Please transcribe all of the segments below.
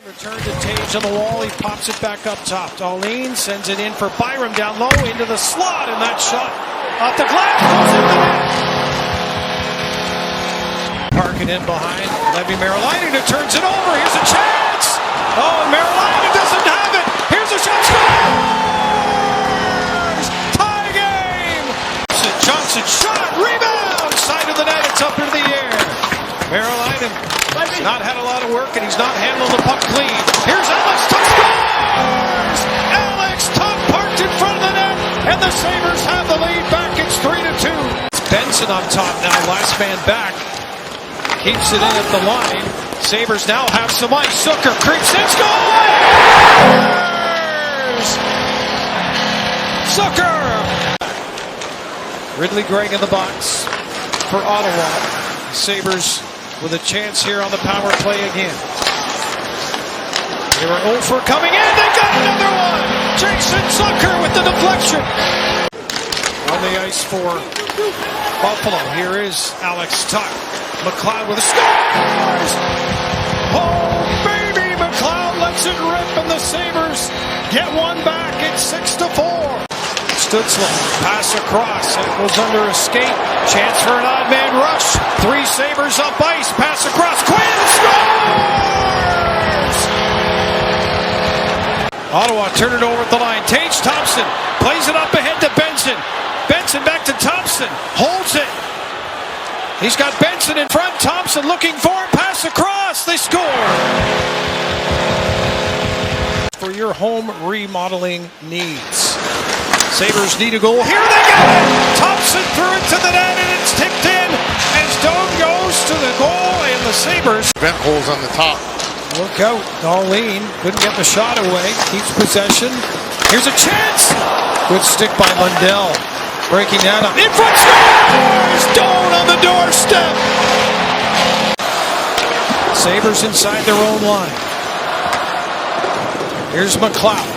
Return to Tage on the wall. He pops it back up top. Darlene sends it in for Byram down low into the slot, and that shot off the glass goes in the net. Parking in behind Levy Marilainen, who turns it over. Here's a chance. Oh, and Marilainen doesn't have it. Here's a shot. Scores! Tie game. Johnson shot. Rebound. Side of the net. It's up into the air. Marilainen not had a lot of work, and he's not handling the puck clean. Here's Alex Tuch scores! Alex Tuch parked in front of the net, and the Sabres have the lead back. It's 3-2. It's Benson on top now, last man back. Keeps it in at the line. Sabres now have some ice. Zucker creeps in, scores! Zucker! Ridley Gregg in the box for Ottawa. Sabres with a chance here on the power play again. They were 0 for coming in. They got another one. Jason Zucker with the deflection. On the ice for Buffalo. Here is Alex Tuch. McLeod with a scores. Oh, baby. McLeod lets it rip, and the Sabres get one back. It's 6-4. Stutzla, pass across, and it goes under a skate. Chance for an odd man rush. 3 Sabres up ice, pass across. Quinn scores! Ottawa turn it over at the line. Tage Thompson plays it up ahead to Benson. Benson back to Thompson, holds it. He's got Benson in front. Thompson looking for him, pass across. They score! For your home remodeling needs. Sabres need a goal. Here they go! Thompson threw it to the net, and it's tipped in as Stone goes to the goal, and the Sabres. Vent holes on the top. Look out. Darlene couldn't get the shot away. Keeps possession. Here's a chance. Good stick by Lundell. Breaking that up. In front, scores! Stone on the doorstep. Sabres inside their own line. Here's McLeod.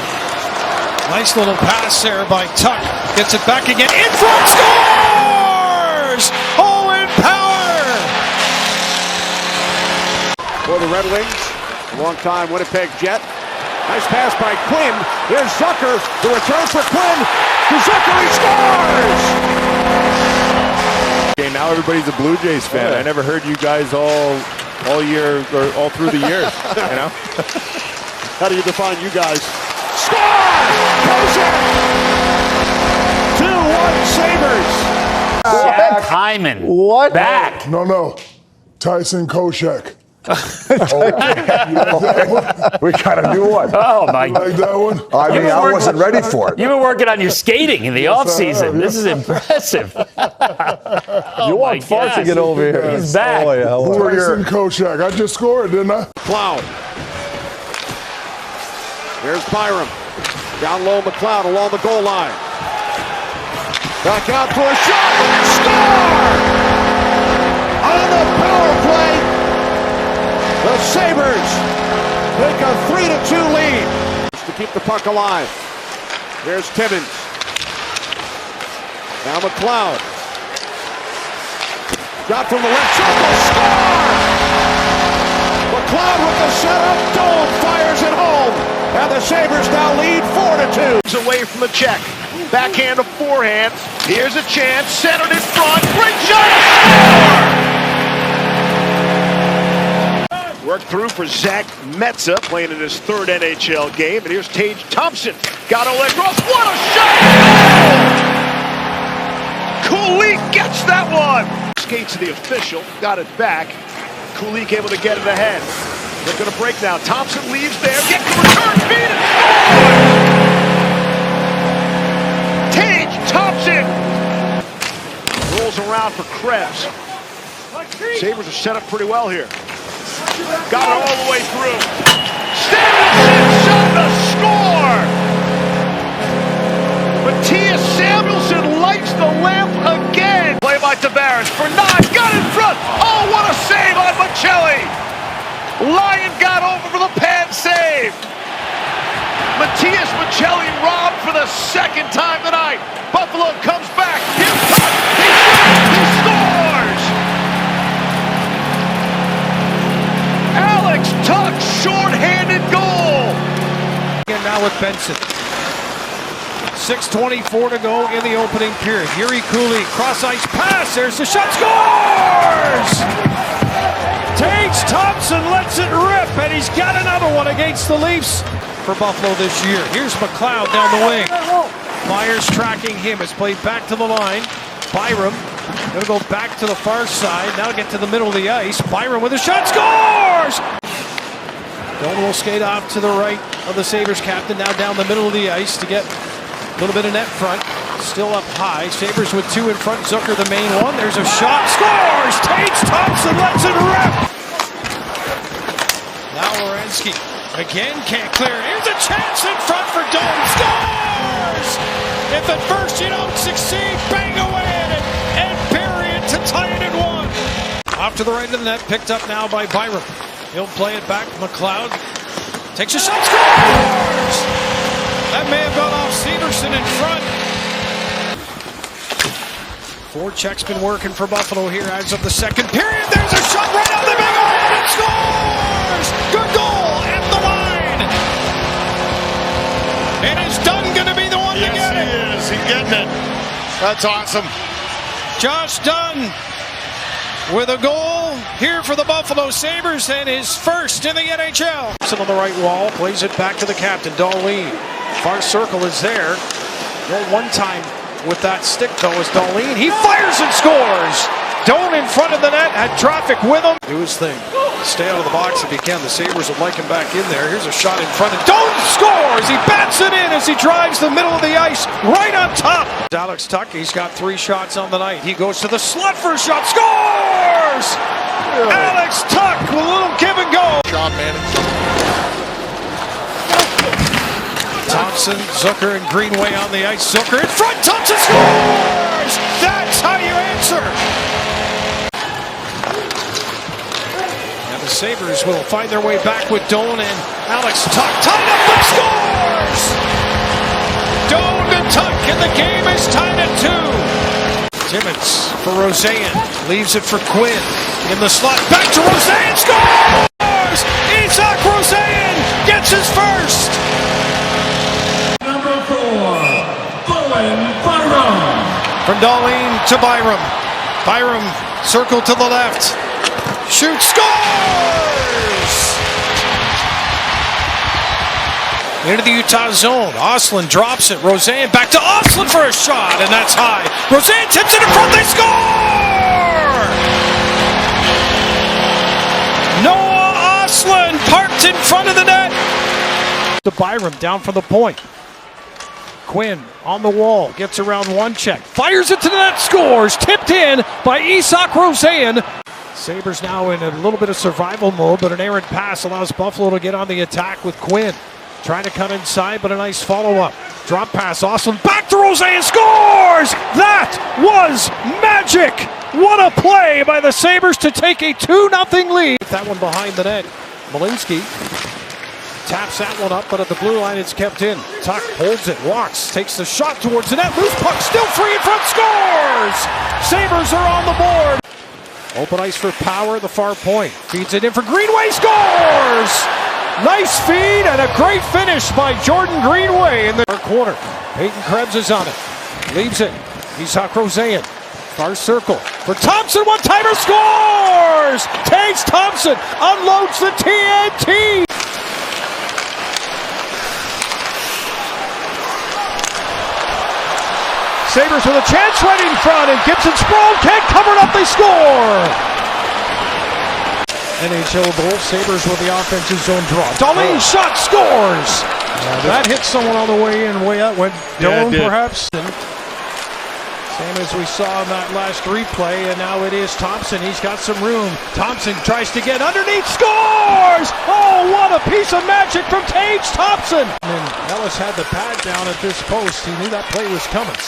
Nice little pass there by Tuch. Gets it back again. In front, scores! Owen Power! For the Red Wings, a long-time Winnipeg Jet. Nice pass by Quinn. Here's Zucker. The return for Quinn. To Zucker, he scores! Okay, now everybody's a Blue Jays fan. Yeah. I never heard you guys all year or all through the years. You know? How do you define you guys? Score! Kosek! 2-1 Sabres. Jack Hyman. What? Back. No. Tyson Koshek. We got a new one. Oh, my God. Like that one? I mean, I wasn't ready for it. You've been working on your skating in the offseason. This is impressive. You want far to get over here. He's back. Tyson Koshek. I just scored, didn't I? McLeod. There's Byram. Down low, McLeod along the goal line. Back out for a shot. Score! On the power play, the Sabres take a 3-2 lead to keep the puck alive. There's Timmins. Now McLeod. Got from the left circle. Score! McLeod with the setup. Dome fires it home. And the Sabres now lead 4-2. Away from the check. Backhand to forehand. Here's a chance. Centered in front. Great shot. Score! Worked through for Zach Metza, playing in his 3rd NHL game. And here's Tage Thompson. Got Oleg Ross. What a shot! Kulik gets that one. Skates to the official. Got it back. Kulik able to get it ahead. They're going to break now. Thompson leaves there. Gets the return feed and scores! Tage Thompson rolls around for Krebs. Sabres are set up pretty well here. Got it all the way through. Samuelson shot the score! Matthias Samuelson lights the lamp again. Play by Tavares for 9. Got in front. Oh, what a save on Michelli! Lyon got over for the pad save. Matthias Michelli robbed for the 2nd time tonight. Buffalo comes back. Here's Tuch. He scores! Alex Tuch shorthanded now with Benson. 6:24 to go in the opening period. Yuri Cooley, cross-ice pass. There's the shot. Scores! Tage Thompson lets it rip, and he's got another one against the Leafs for Buffalo this year. Here's McLeod down the wing. Myers tracking him. It's played back to the line. Byram going to go back to the far side. Now get to the middle of the ice. Byram with a shot. Scores! Doan will skate off to the right of the Sabres captain. Now down the middle of the ice to get a little bit of net front. Still up high. Sabres with two in front. Zucker the main one. There's a shot. Scores! Tage Thompson lets it rip. Now Werenski again can't clear. Here's a chance in front for Doan. Scores! If at first you don't succeed, bang away at it and bury it to tie it at one. Off to the right of the net. Picked up now by Byram. He'll play it back. McLeod takes a shot. Scores! That may have gone off Severson in front. Forecheck's been working for Buffalo here as of the second period. There's a shot right on the big hole and scores! Good goal at the line. And is Dunn going to be the one to get it? Yes, he is. He's getting it. That's awesome. Josh Dunn with a goal here for the Buffalo Sabres and his first in the NHL. On the right wall, plays it back to the captain, Darlene. Far circle is there. No one time with that stick though is Darlene. He fires and scores. Doan in front of the net, had traffic with him. Do his thing. Stay out of the box if he can. The Sabres would like him back in there. Here's a shot in front and Doan scores. He bats it in as he drives the middle of the ice right on top. Alex Tuck, he's got 3 shots on the night. He goes to the slot for a shot. Scores! Alex Tuck with a little give and go. Job, man. Thompson, Zucker, and Greenway on the ice. Zucker in front. Thompson scores! That's how you answer. And the Sabres will find their way back with Doan and Alex Tuck. Tied up and scores! Doan to Tuck, and the game is tied at 2. Timmins for Roseanne. Leaves it for Quinn. In the slot. Back to Roseanne. Scores! Isak Roseanne gets his first. From Darlene to Byram. Byram circle to the left. Shoots, scores! Into the Utah zone. Ostlund drops it. Roseanne back to Ostlund for a shot, and that's high. Roseanne tips it in front. They score! Noah Ostlund parked in front of the net. To Byram down from the point. Quinn on the wall, gets around one check, fires it to the net, scores, tipped in by Isak Roseanne. Sabres now in a little bit of survival mode, but an errant pass allows Buffalo to get on the attack with Quinn. Trying to cut inside, but a nice follow-up. Drop pass, Austin back to Roseanne, scores! That was magic! What a play by the Sabres to take a 2-0 lead. That one behind the net. Malinsky taps that one up, but at the blue line it's kept in. Tuck holds it, walks, takes the shot towards the net. Loose puck, still free in front, scores! Sabres are on the board. Open ice for Power, the far point. Feeds it in for Greenway, scores! Nice feed and a great finish by Jordan Greenway in the third quarter. Peyton Krebs is on it. Leaves it. Isak Roseanne. Far circle for Thompson. One-timer, scores! Tage Thompson unloads the TNT. Sabres with a chance right in front, and Gibson sprawled, can't cover it up, they score! NHL goal, Sabres with the offensive zone draw. Darlene shot, scores! That hit someone on the way in, way out, went Doan perhaps. Same as we saw in that last replay, and now it is Thompson, he's got some room. Thompson tries to get underneath, scores! Oh, what a piece of magic from Tage Thompson! And Ellis had the pad down at this post, he knew that play was coming.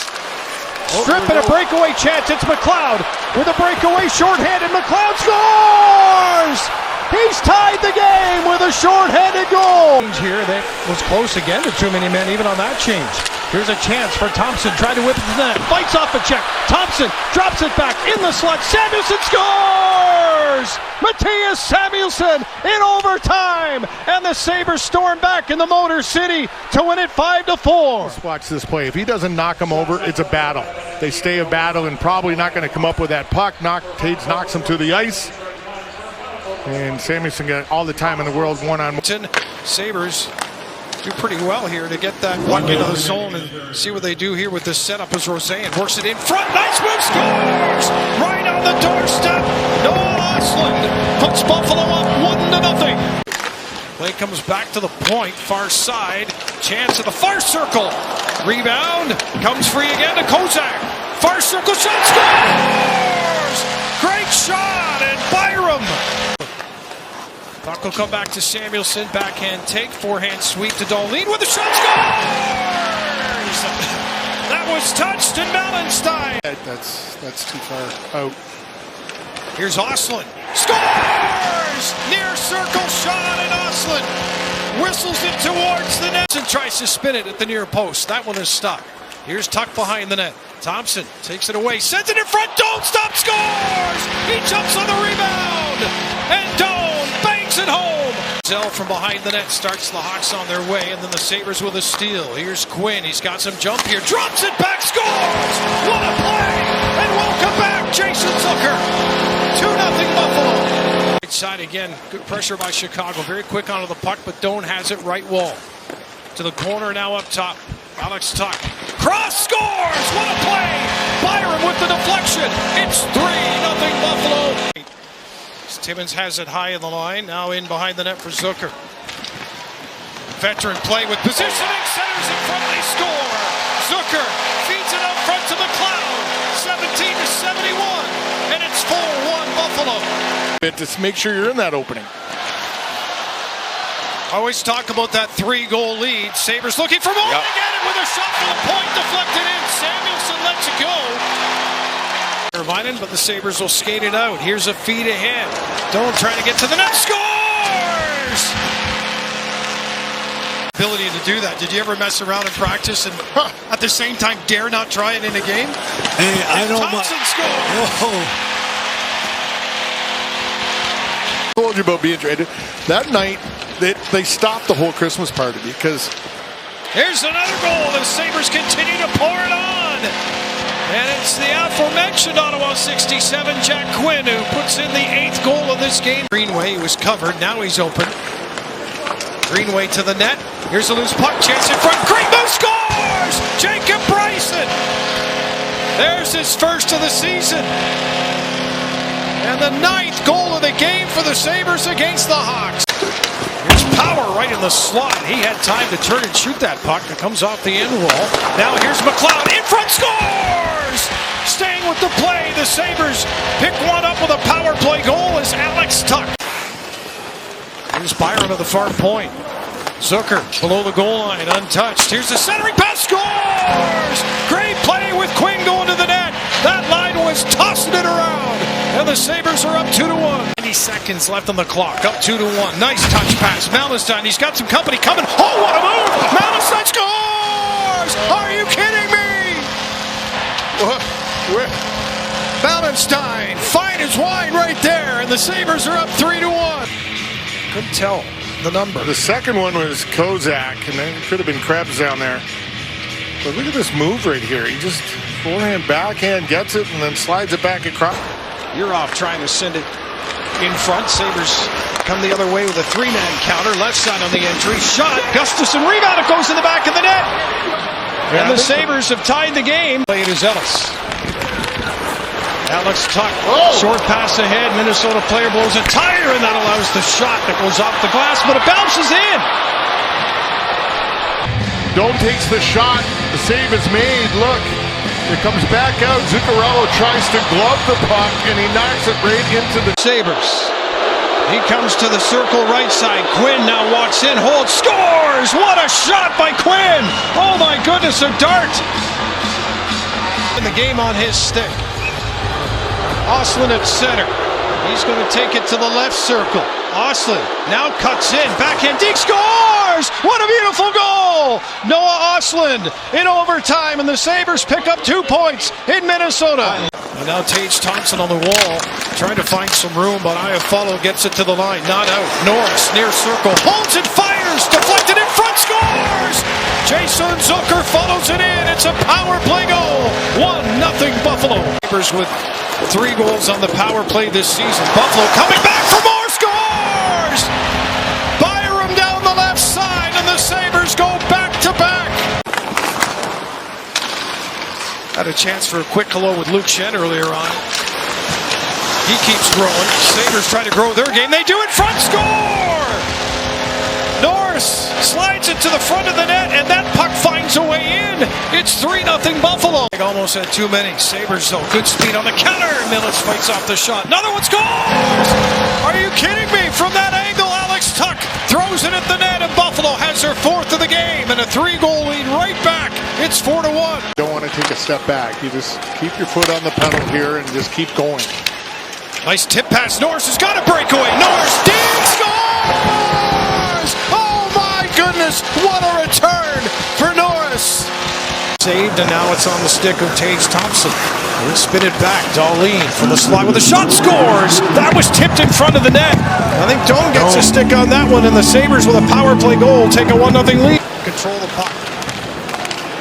Strip and a breakaway chance. It's McLeod with a breakaway shorthanded. McLeod scores! He's tied the game with a shorthanded goal. Here that was close again to too many men even on that change. Here's a chance for Thompson, trying to whip it to the net. Fights off a check. Thompson drops it back in the slot. Samuelsson scores! Mattias Samuelsson in overtime, and the Sabres storm back in the Motor City to win it 5-4. Let's watch this play. If he doesn't knock him over, it's a battle. They stay a battle and probably not going to come up with that puck. Taves knocks him to the ice. And Samuelsson got all the time in the world one-on-one. Sabres do pretty well here to get that puck into the zone and see what they do here with this setup as Roseanne works it in front. Nice move, scores! Right on the doorstep. Noah Ostlund puts Buffalo up 1-0. Play comes back to the point, far side. Chance at the far circle. Rebound. Comes free again to Kozak. Far circle shot, scores! Great shot, and Byram. Puck will come back to Samuelsson. Backhand take. Forehand sweep to Dahlin with the shot. Scores! That was touched in Mallenstein. That's too far out. Here's Ostlund. Scores! Near circle shot, and Ostlund whistles it towards the net and tries to spin it at the near post. That one is stuck. Here's Tuck behind the net. Thompson takes it away, sends it in front. Don't stop, scores! He jumps on the rebound, and Doan bangs it home. Zell from behind the net starts the Hawks on their way, and then the Sabres with a steal. Here's Quinn. He's got some jump here. Drops it back, scores! What a play! And welcome back, Jason Zucker. 2-0 Buffalo. Right side again. Good pressure by Chicago. Very quick onto the puck, but Doan has it right wall. To the corner now up top. Alex Tuck. Cross, scores! What a play! Byram with the deflection. It's 3-0 Buffalo. Timmins has it high in the line. Now in behind the net for Zucker. Veteran play with positioning. Centers in front. They score. Zucker feeds it up front to McLeod. 17-71. And it's 4-1 Buffalo. Just make sure you're in that opening. Always talk about that 3-goal lead. Sabres looking for more. They get it with a shot from the point, deflected in. Samuelsson lets it go. Irvinen, but the Sabres will skate it out. Here's a feed ahead. Doan trying to get to the net. Scores! Ability to do that. Did you ever mess around in practice and at the same time dare not try it in a game? Hey, I know Thompson scores. Told you about being traded. That night, they stopped the whole Christmas party because... Here's another goal. The Sabres continue to pour it on. And it's the aforementioned Ottawa 67, Jack Quinn, who puts in the 8th goal of this game. Greenway was covered. Now he's open. Greenway to the net. Here's a loose puck. Chance in front. Great move. Scores! Jacob Bryson. There's his first of the season. And the 9th goal of the game for the Sabres against the Hawks. Here's Power right in the slot. He had time to turn and shoot that puck. It comes off the end wall. Now here's McLeod. In front, scores! Staying with the play. The Sabres pick one up with a power play goal as Alex Tuck. Here's Byron to the far point. Zucker below the goal line, untouched. Here's the centering pass. Scores! Great play with Quinn going to the net. That line was tossing it around. And the Sabres are up 2-1. 90 seconds left on the clock. Up 2-1. Nice touch pass. Mallenstein, he's got some company coming. Oh, what a move! Mallenstein scores! Are you kidding me? Mallenstein, fine as wine right there. And the Sabres are up 3-1. Couldn't tell the number. The second one was Kozak, and then it could have been Krebs down there. But look at this move right here. He just forehand, backhand, gets it, and then slides it back across. You're off trying to send it in front. Sabres come the other way with a 3-man counter. Left side on the entry. Shot. Gustafsson rebound. It goes in the back of the net. And the Sabres have tied the game. It is Ellis. Alex Tuck. Short pass ahead. Minnesota player blows a tire, and that allows the shot that goes off the glass, but it bounces in. Doan takes the shot. The save is made. Look. It comes back out. Zuccarello tries to glove the puck, and he knocks it right into the Sabres. He comes to the circle right side. Quinn now walks in, holds, scores! What a shot by Quinn! Oh my goodness, a dart! In the game on his stick. Ostlund at center. He's going to take it to the left circle. Ostlund now cuts in. Backhand, Deke scores! What a beautiful goal! Noah Ostlund in overtime, and the Sabres pick up 2 points in Minnesota. And now Tage Thompson on the wall, trying to find some room, but Iafallo gets it to the line. Not out. Norris near circle. Holds it, fires. Deflected in front. Scores! Jason Zucker follows it in. It's a power play goal. 1-0 Buffalo. Sabres with 3 goals on the power play this season. Buffalo coming back for more. Scores! Byram down the left side, and the Sabres go back to back. Had a chance for a quick hello with Luke Schenn earlier on. He keeps growing. Sabres try to grow their game. They do it. Front score! Norris slides it to the front of the net, and that puck finds a way in. It's 3-0 Buffalo. Almost had too many. Sabres, though, good speed on the counter. Millis fights off the shot. Another one scores! Are you kidding me? From that angle, Alex Tuch throws it at the net, and Buffalo has their 4th of the game, and a 3-goal lead right back. It's 4-1. Don't want to take a step back. You just keep your foot on the pedal here and just keep going. Nice tip pass. Norris has got a breakaway. Norris scores! Oh my goodness! What a return for Norris! Saved, and now it's on the stick of Tage Thompson. He'll spin it back. Dahlin from the slot with a shot. Scores! That was tipped in front of the net. I think Doan gets a stick on that one, and the Sabres with a power play goal take a 1-0 lead. Control the puck.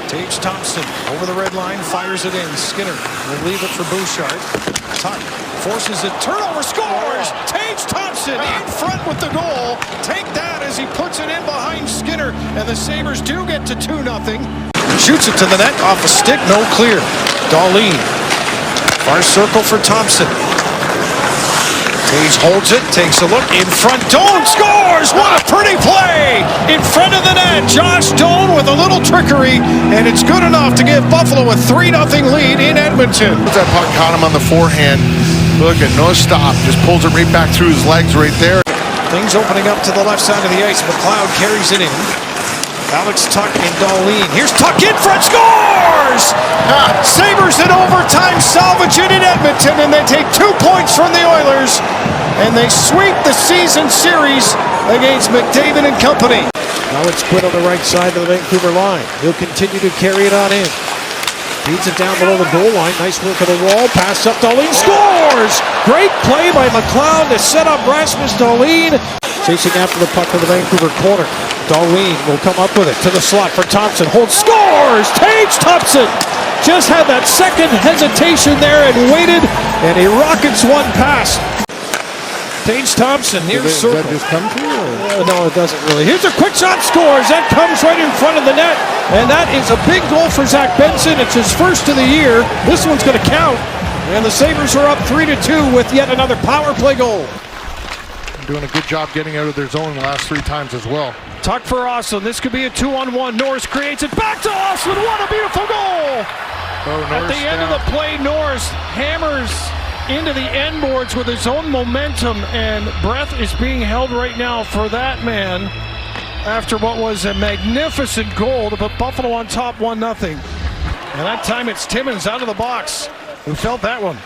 Tage Thompson over the red line, fires it in. Skinner will leave it for Bouchard. Tuck forces it, turnover, scores! Tage Thompson in front with the goal. Take that as he puts it in behind Skinner, and the Sabres do get to 2-0. Shoots it to the net, off a stick, no clear. Dahlin, far circle for Thompson. Tage holds it, takes a look, in front, Doan scores! What a pretty play! In front of the net, Josh Doan with a little trickery, and it's good enough to give Buffalo a 3-0 lead in Edmonton. That puck caught him on the forehand. Look at no stop, just pulls it right back through his legs right there. Things opening up to the left side of the ice. McLeod carries it in. Alex Tuch and Dahlin. Here's Tuch in front, scores! Sabres in overtime salvage it in Edmonton, and they take 2 points from the Oilers, and they sweep the season series against McDavid and company. Now it's Quinn on the right side of the Vancouver line. He'll continue to carry it on in. Feeds it down below the goal line. Nice work of the wall. Pass up, Dahlin scores! Great play by McLeod to set up Rasmus Dahlin. Chasing after the puck to the Vancouver corner. Dahlin will come up with it to the slot for Thompson. Holds, scores! Tage Thompson just had that second hesitation there and waited, and he rockets one past. Tage Thompson near circle. Does that just come to you? No, it doesn't really. Here's a quick shot, scores! That comes right in front of the net, and that is a big goal for Zach Benson. It's his first of the year. This one's going to count, and the Sabres are up 3-2 with yet another power play goal. Doing a good job getting out of their zone the last 3 times as well. Tuck for Ostlund. This could be a 2-on-1. Norris creates it. Back to Ostlund. What a beautiful goal! At the end of the play, Norris hammers into the end boards with his own momentum, and breath is being held right now for that man after what was a magnificent goal to put Buffalo on top 1-0. And that time it's Timmins out of the box who felt that one.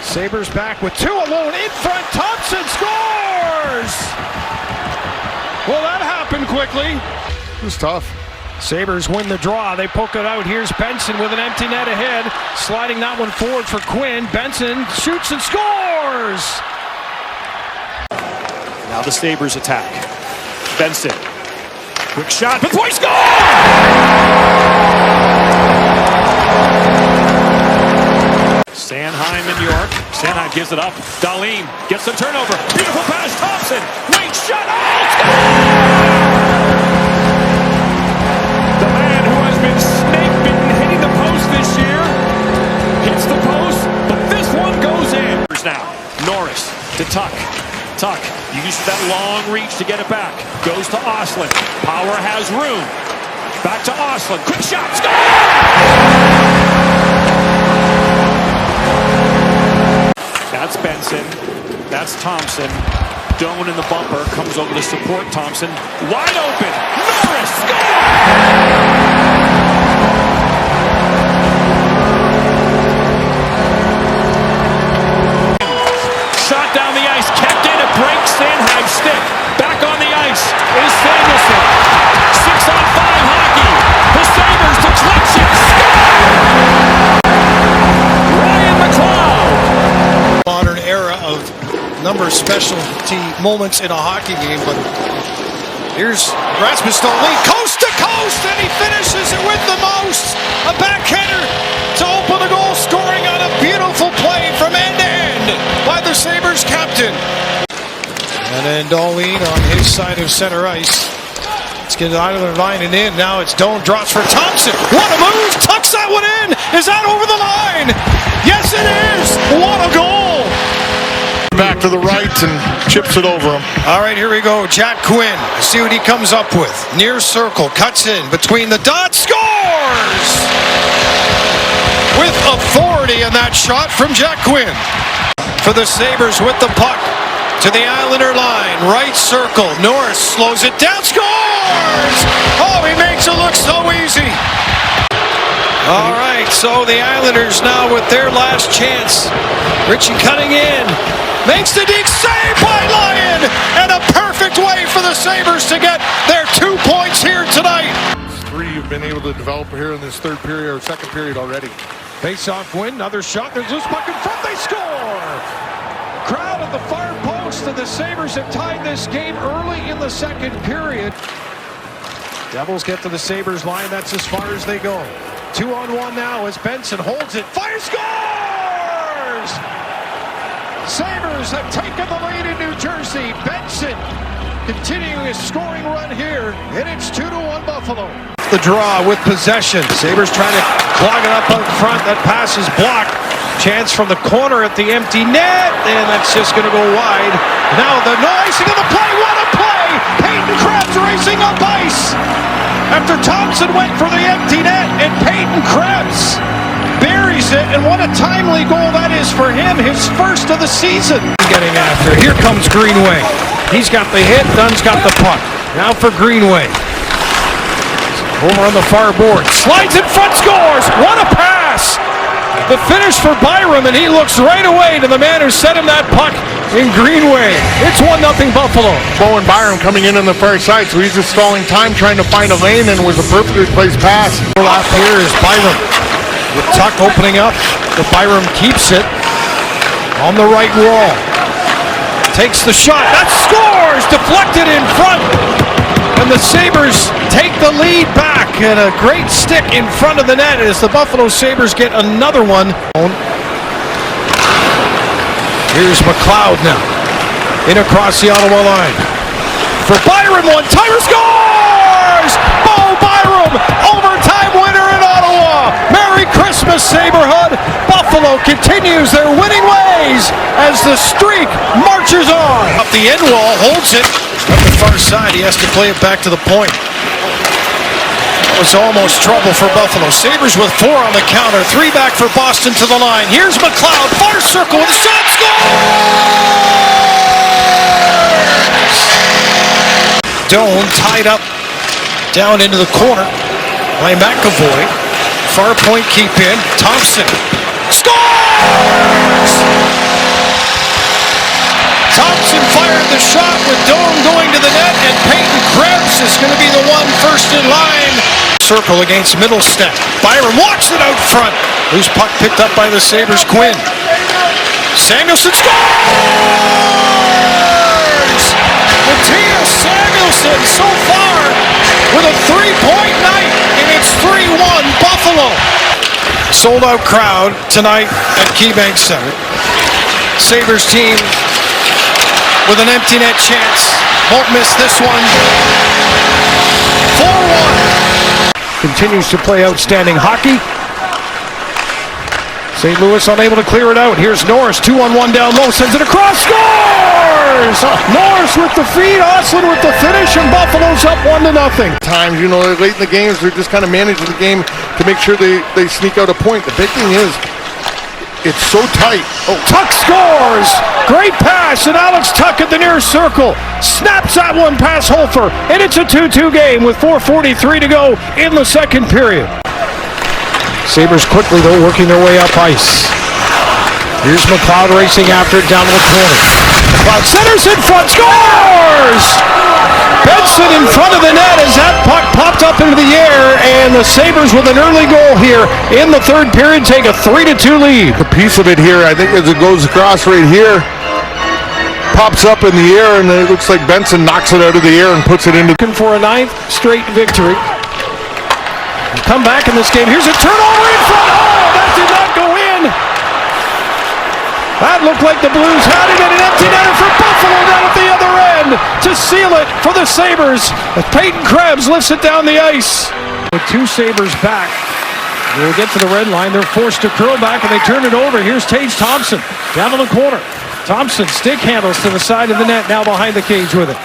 Sabres back with 2 alone in front. Thompson scores! Well, that happened quickly. It was tough. Sabres win the draw. They poke it out. Here's Benson with an empty net ahead. Sliding that one forward for Quinn. Benson shoots and scores! Now the Sabres attack. Benson. Quick shot. Before he scores! Sanheim in York. Sanheim gives it up. Dahlin gets the turnover. Beautiful pass. Thompson. Wing shot. Oh, the man who has been snake-bitten hitting the post this year hits the post, but this one goes in. Now, Norris to Tuch. Tuch uses that long reach to get it back. Goes to Ostlund. Power has room. Back to Ostlund. Quick shot. Score! That's Benson. That's Thompson. Doan in the bumper. Comes over to support Thompson. Wide open. Norris scores! Shot down the ice. Kept in. It breaks Sanheim's stick. Back on the ice. specialty moments in a hockey game, but here's Rasmus Dahlin, coast to coast, and he finishes it with the most. A backhander to open the goal, scoring on a beautiful play from end to end by the Sabres captain. And then Dahlin on his side of center ice. Let's get it out of their line and in. Now it's Doan, drops for Thompson. What a move! Tucks that one in! Is that over the line? Yes, it is! What a goal! Back to the right and chips it over him. All right, here we go. Jack Quinn. See what he comes up with. Near circle, cuts in between the dots, scores! With authority in that shot from Jack Quinn. For the Sabres with the puck. To the Islander line, right circle. Norris slows it down, scores! Oh, he makes it look so easy. All right, so the Islanders now with their last chance. Ritchie cutting in, makes the deep save by Lyon, and a perfect way for the Sabres to get their 2 points here tonight. 3 you've been able to develop here in this third period or second period already. Face-off win, another shot. There's loose puck in front. They score. Crowd at the far post, and the Sabres have tied this game early in the second period. Devils get to the Sabres line. That's as far as they go. 2-on-1 now as Benson holds it. Fire, scores! Sabres have taken the lead in New Jersey. Benson continuing his scoring run here, and it's 2-1 Buffalo. The draw with possession. Sabres trying to clog it up out front. That pass is blocked. Chance from the corner at the empty net, and that's just going to go wide. Now the icing on the play. What a play! Peyton Krebs racing up ice after Thompson went for the empty net, and Peyton Krebs buries it, and what a timely goal that is for him, his first of the season. Getting after. Here comes Greenway. He's got the hit. Dunn's got the puck. Now for Greenway. Over on the far board. Slides in front, scores! What a pass! The finish for Byram, and he looks right away to the man who sent him that puck in Greenway. It's 1-0 Buffalo. Bowen Byram coming in on the far side, so he's just stalling time trying to find a lane, and it was a perfectly placed pass. Up here is Byram. With Tuck opening up, the Byram keeps it on the right wall. Takes the shot. That scores! Deflected in front. And the Sabres take the lead back, and a great stick in front of the net as the Buffalo Sabres get another one. Here's McLeod now, in across the Ottawa line. For Byram, one-timer, scores! Bo Byram, overtime winner in Ottawa. Merry Christmas, Saberhood. Buffalo continues their winning ways as the streak marches on. Up the end wall, holds it. From the far side, he has to play it back to the point. That was almost trouble for Buffalo. Sabres with 4 on the counter. 3 back for Boston to the line. Here's McLeod, far circle with a shot, scores! Doan tied up down into the corner by McAvoy. Far point keep in. Thompson scores! Thompson fired the shot with Doan going to the net, and Peyton Krebs is going to be the one first in line. Circle against Middlestat. Byram walks it out front. Loose puck picked up by the Sabres, Quinn. Samuelson scores! Mattias Samuelson so far with a 3-point night, and it's 3-1 Buffalo. Sold out crowd tonight at KeyBank Center. Sabres team with an empty net chance. Won't miss this one. 4-1. Continues to play outstanding hockey. St. Louis unable to clear it out. Here's Norris, 2-on-1 down low, sends it across, scores! Norris with the feed, Ostlund with the finish, and Buffalo's up 1-0. Times, late in the games, they're just kind of managing the game to make sure they sneak out a point. The big thing is, it's so tight. Oh, Tuck scores! Great pass, and Alex Tuck at the near circle. Snaps that one past Holfer, and it's a 2-2 game with 4:43 to go in the second period. Sabres quickly, though, working their way up ice. Here's McLeod racing after it down to the corner. McLeod centers in front, scores! Benson in front of the net as that puck popped up into the air, and the Sabres with an early goal here in the third period take a 3-2 lead. The piece of it here, I think, as it goes across right here, pops up in the air, and it looks like Benson knocks it out of the air and puts it into. Looking for a 9th straight victory. Come back in this game. Here's a turnover in front. Oh, that did not go in. That looked like the Blues had it, and an empty netter for Buffalo down at the other end to seal it for the Sabres. Peyton Krebs lifts it down the ice. With 2 Sabres back, they'll get to the red line. They're forced to curl back, and they turn it over. Here's Tage Thompson down in the corner. Thompson stick handles to the side of the net, now behind the cage with it.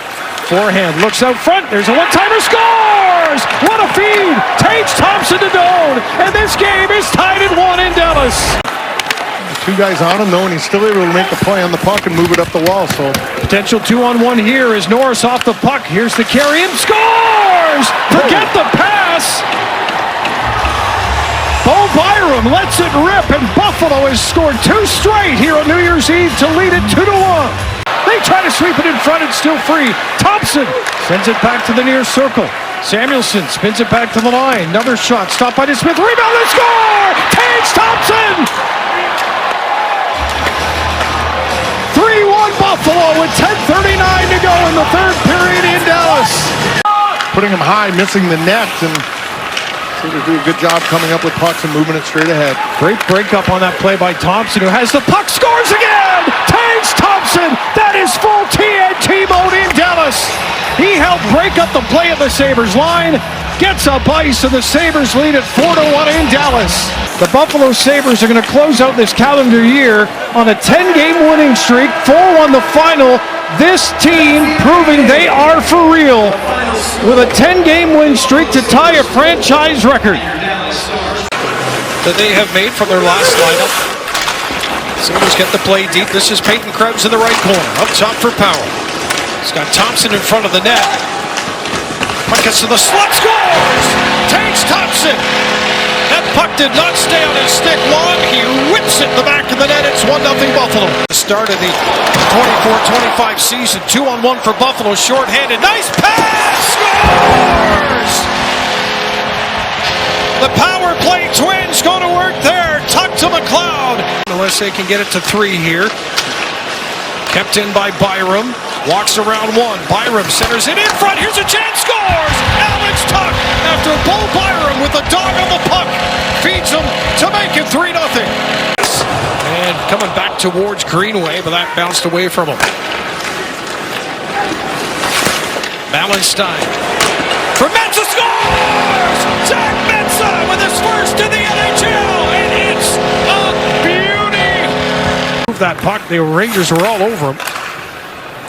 Forehand looks out front. There's a one-timer, scores! What a feed! Tage Thompson to Doan, and this game is tied at 1 in Dallas. 2 guys on him, though, and he's still able to make the play on the puck and move it up the wall. So Potential 2-on-1 here as Norris off the puck. Here's the carry and scores! Forget the pass! Bo Byram lets it rip, and Buffalo has scored 2 straight here on New Year's Eve to lead it 2-1. They try to sweep it in front, it's still free. Thompson sends it back to the near circle. Samuelson spins it back to the line. Another shot, stopped by DeSmith. Rebound and score! Tage Thompson! 3-1 Buffalo with 10:39 to go in the 3rd period in Dallas. putting him high, missing the net, and Sabres do a good job coming up with pucks and moving it straight ahead. Great breakup on that play by Thompson, who has the puck, scores again! Tage Thompson, that is full TNT mode in Dallas. He helped break up the play of the Sabres line, gets up ice, and the Sabres lead at 4-1 in Dallas. The Buffalo Sabres are going to close out this calendar year on a 10-game winning streak, 4-1 the final. This team proving they are for real with a 10-game win streak to tie a franchise record that they have made from their last lineup. Sabres get the play deep. This is Peyton Krebs in the right corner. Up top for Powell. He's got Thompson in front of the net. Puck gets to the slot, scores! Tage Thompson! That puck did not stay on his stick long. He whips it in the back of the net. It's 1-0 Buffalo. The start of the 24-25 season. 2-on-1 for Buffalo. Short-handed. Nice pass! Scores! The power play twins going to work there. Tuck to McLeod. Unless they can get it to 3 here. Kept in by Byram. Walks around 1. Byram centers it in front. Here's a chance. Scores! Alex Tuck after Bo Byram with the dog on the puck. Feeds him to make it 3-0. And coming back towards Greenway, but that bounced away from him. Ballenstein. For Mensah, scores! Zach Mensah with his first in the NHL, and it's a beauty! Move that puck, the Rangers were all over him.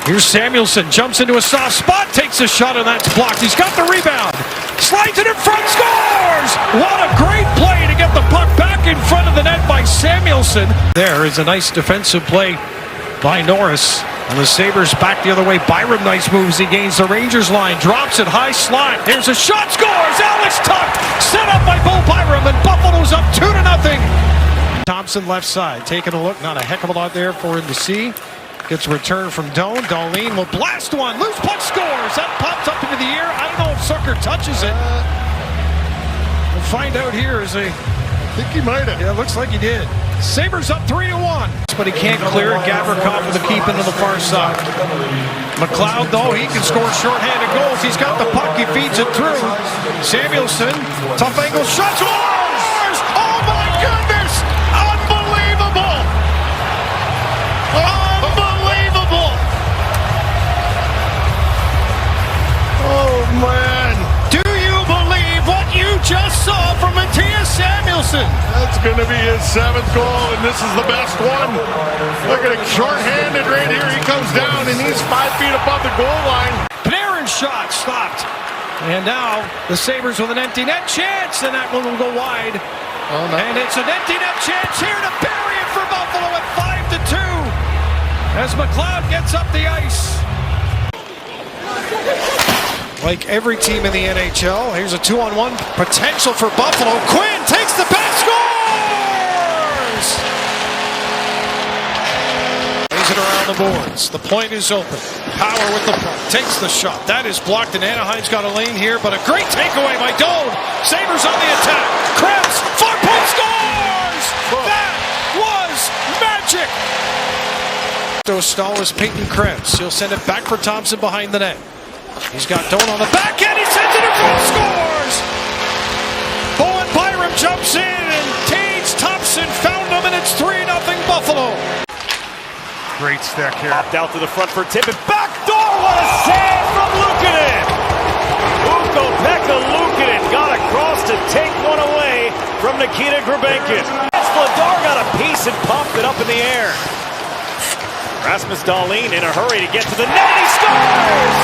Here's Samuelson, jumps into a soft spot, takes a shot, and that's blocked. He's got the rebound. Slides it in front, scores! What a great play to get the puck back in front of the net by Samuelson. There is a nice defensive play by Norris. And the Sabres back the other way. Byram, nice moves. He gains the Rangers line, drops it high slot. Here's a shot, scores! Alex Tuck, set up by Bo Byram, and Buffalo's up 2-0. Thompson left side, taking a look. Not a heck of a lot there for him to see. Gets a return from Doan. Darlene will blast one. Loose puck, scores. That pops up into the air. I don't know if Zucker touches it. We'll find out here as I think he might have. Yeah, looks like he did. Sabres up 3-1. But he can't clear it. Gavrikov with the keep into the far side. McLeod, though, he can score shorthanded goals. He's got the puck. He feeds it through. Samuelson, tough angle shot. Scores! Oh, my goodness! Unbelievable! Unbelievable! Oh, man. Do you believe what you just saw from Mattias Samuelsson? That's going to be his 7th goal, and this is the best one. Look at it, short-handed right here. He comes down, and he's 5 feet above the goal line. Panarin's shot stopped. And now the Sabres with an empty net chance, and that one will go wide. Oh, no. And it's an empty net chance here to bury it for Buffalo at 5-2 as McLeod gets up the ice. Like every team in the NHL, here's a 2-on-1 potential for Buffalo. Quinn takes the pass, scores! Lays it around the boards. The point is open. Power with the puck. Takes the shot. That is blocked, and Anaheim's got a lane here, but a great takeaway by Doan. Sabres on the attack. Krebs, far post, scores! That was magic! facto stall is Peyton Krebs. He'll send it back for Thompson behind the net. He's got Doan on the backhand. He sends it in front, scores! Bowen Byram jumps in, and Tage Thompson found him, and it's 3-0 Buffalo. Great stick here. Popped out to the front for Tippett. Back door, what a save from Luukkonen! Ukko-Pekka Luukkonen got across to take one away from Nikita Grabenkin. Vladar got a piece and popped it up in the air. Rasmus Dahlin in a hurry to get to the net, and he scores!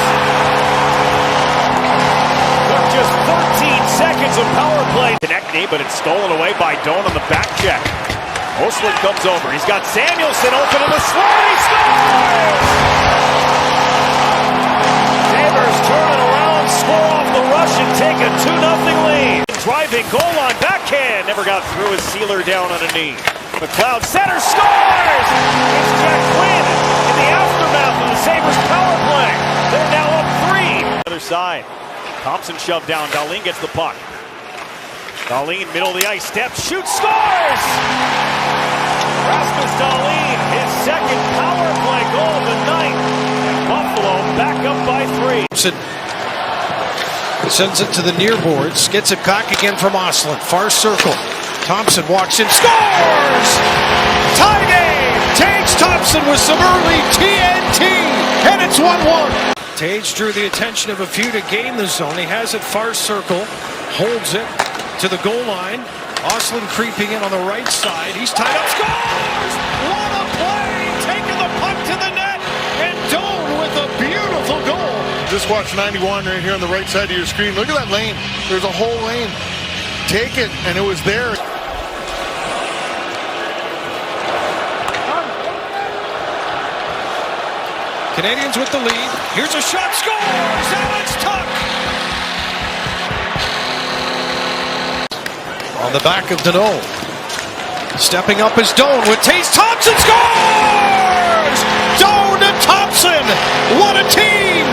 Took just 13 seconds of power play. Konechny, but it's stolen away by Doan on the back check. Ostlund comes over. He's got Samuelsson open in the slot. He scores! Sabres turn it around, score off the rush, and take a 2-0 lead. Driving goal line, backhand. Never got through his sealer down on a knee. McLeod center, scores! It's Jack Quinn in the aftermath of the Sabres power play. They're now up 3. Other side. Thompson shoved down. Dahlin gets the puck. Dahlin, middle of the ice, steps, shoots, scores! Rasmus Dahlin, his second power play goal of the night. And Buffalo back up by 3. Sends it to the near boards, gets it back again from Ostlund. Far circle. Thompson walks in, scores! Tie game! Tage Thompson with some early TNT, and it's 1-1. Tage drew the attention of a few to gain the zone. He has it far circle, holds it to the goal line. Ostlund creeping in on the right side. He's tied up, scores! What a play! Taking the puck to the net, and Doan with a beautiful goal. Just watch 91 right here on the right side of your screen. Look at that lane. There's a whole lane. Take it, and it was there. Canadians with the lead. Here's a shot, scores! Alex Tuch! On the back of Danault. Stepping up is Doan with Tage Thompson, scores! Doan to Thompson! What a team!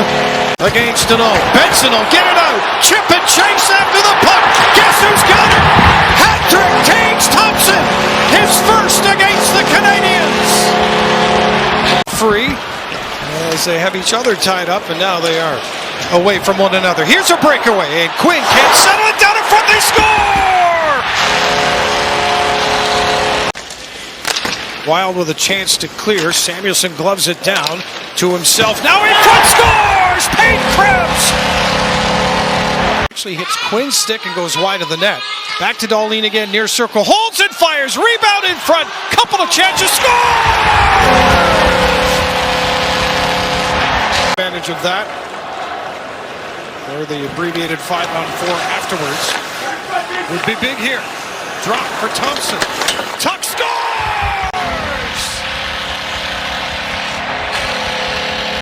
Against Danault. Benson will get it out. Chip and chase after the puck. Guess who's got it? Hat-trick, Tage Thompson! His first against the Canadians! Free. As they have each other tied up, and now they are away from one another. Here's a breakaway, and Quinn can't settle it down in front. They score! Wild with a chance to clear. Samuelsson gloves it down to himself. Now in front, scores! Peyton Krebs! Actually hits Quinn's stick and goes wide of the net. Back to Dahlin again, near circle. Holds and fires. Rebound in front. Couple of chances. Score! Advantage of that, or the abbreviated 5-on-4 afterwards, would be big here. Drop for Thompson. Tuch scores!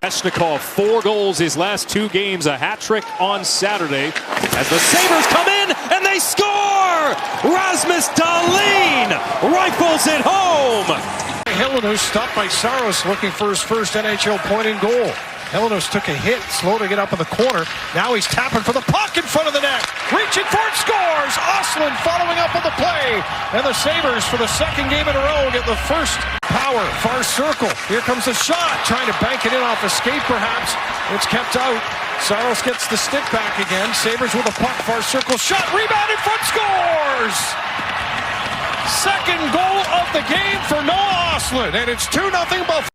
Svechnikov, 4 goals his last 2 games, a hat trick on Saturday. As the Sabres come in and they score! Rasmus Dahlin rifles it home! Helenius stopped by Saros, looking for his first NHL point in goal. Helenius took a hit, slow to get up in the corner. Now he's tapping for the puck in front of the net. Reaching for it, scores! Ostlund following up on the play. And the Sabres, for the second game in a row, get the first power. Far circle. Here comes the shot. Trying to bank it in off a skate, perhaps. It's kept out. Saros gets the stick back again. Sabres with a puck. Far circle shot. Rebound in front, scores! Second goal of the game for Noah Ostlund. And it's 2-0 Buffalo.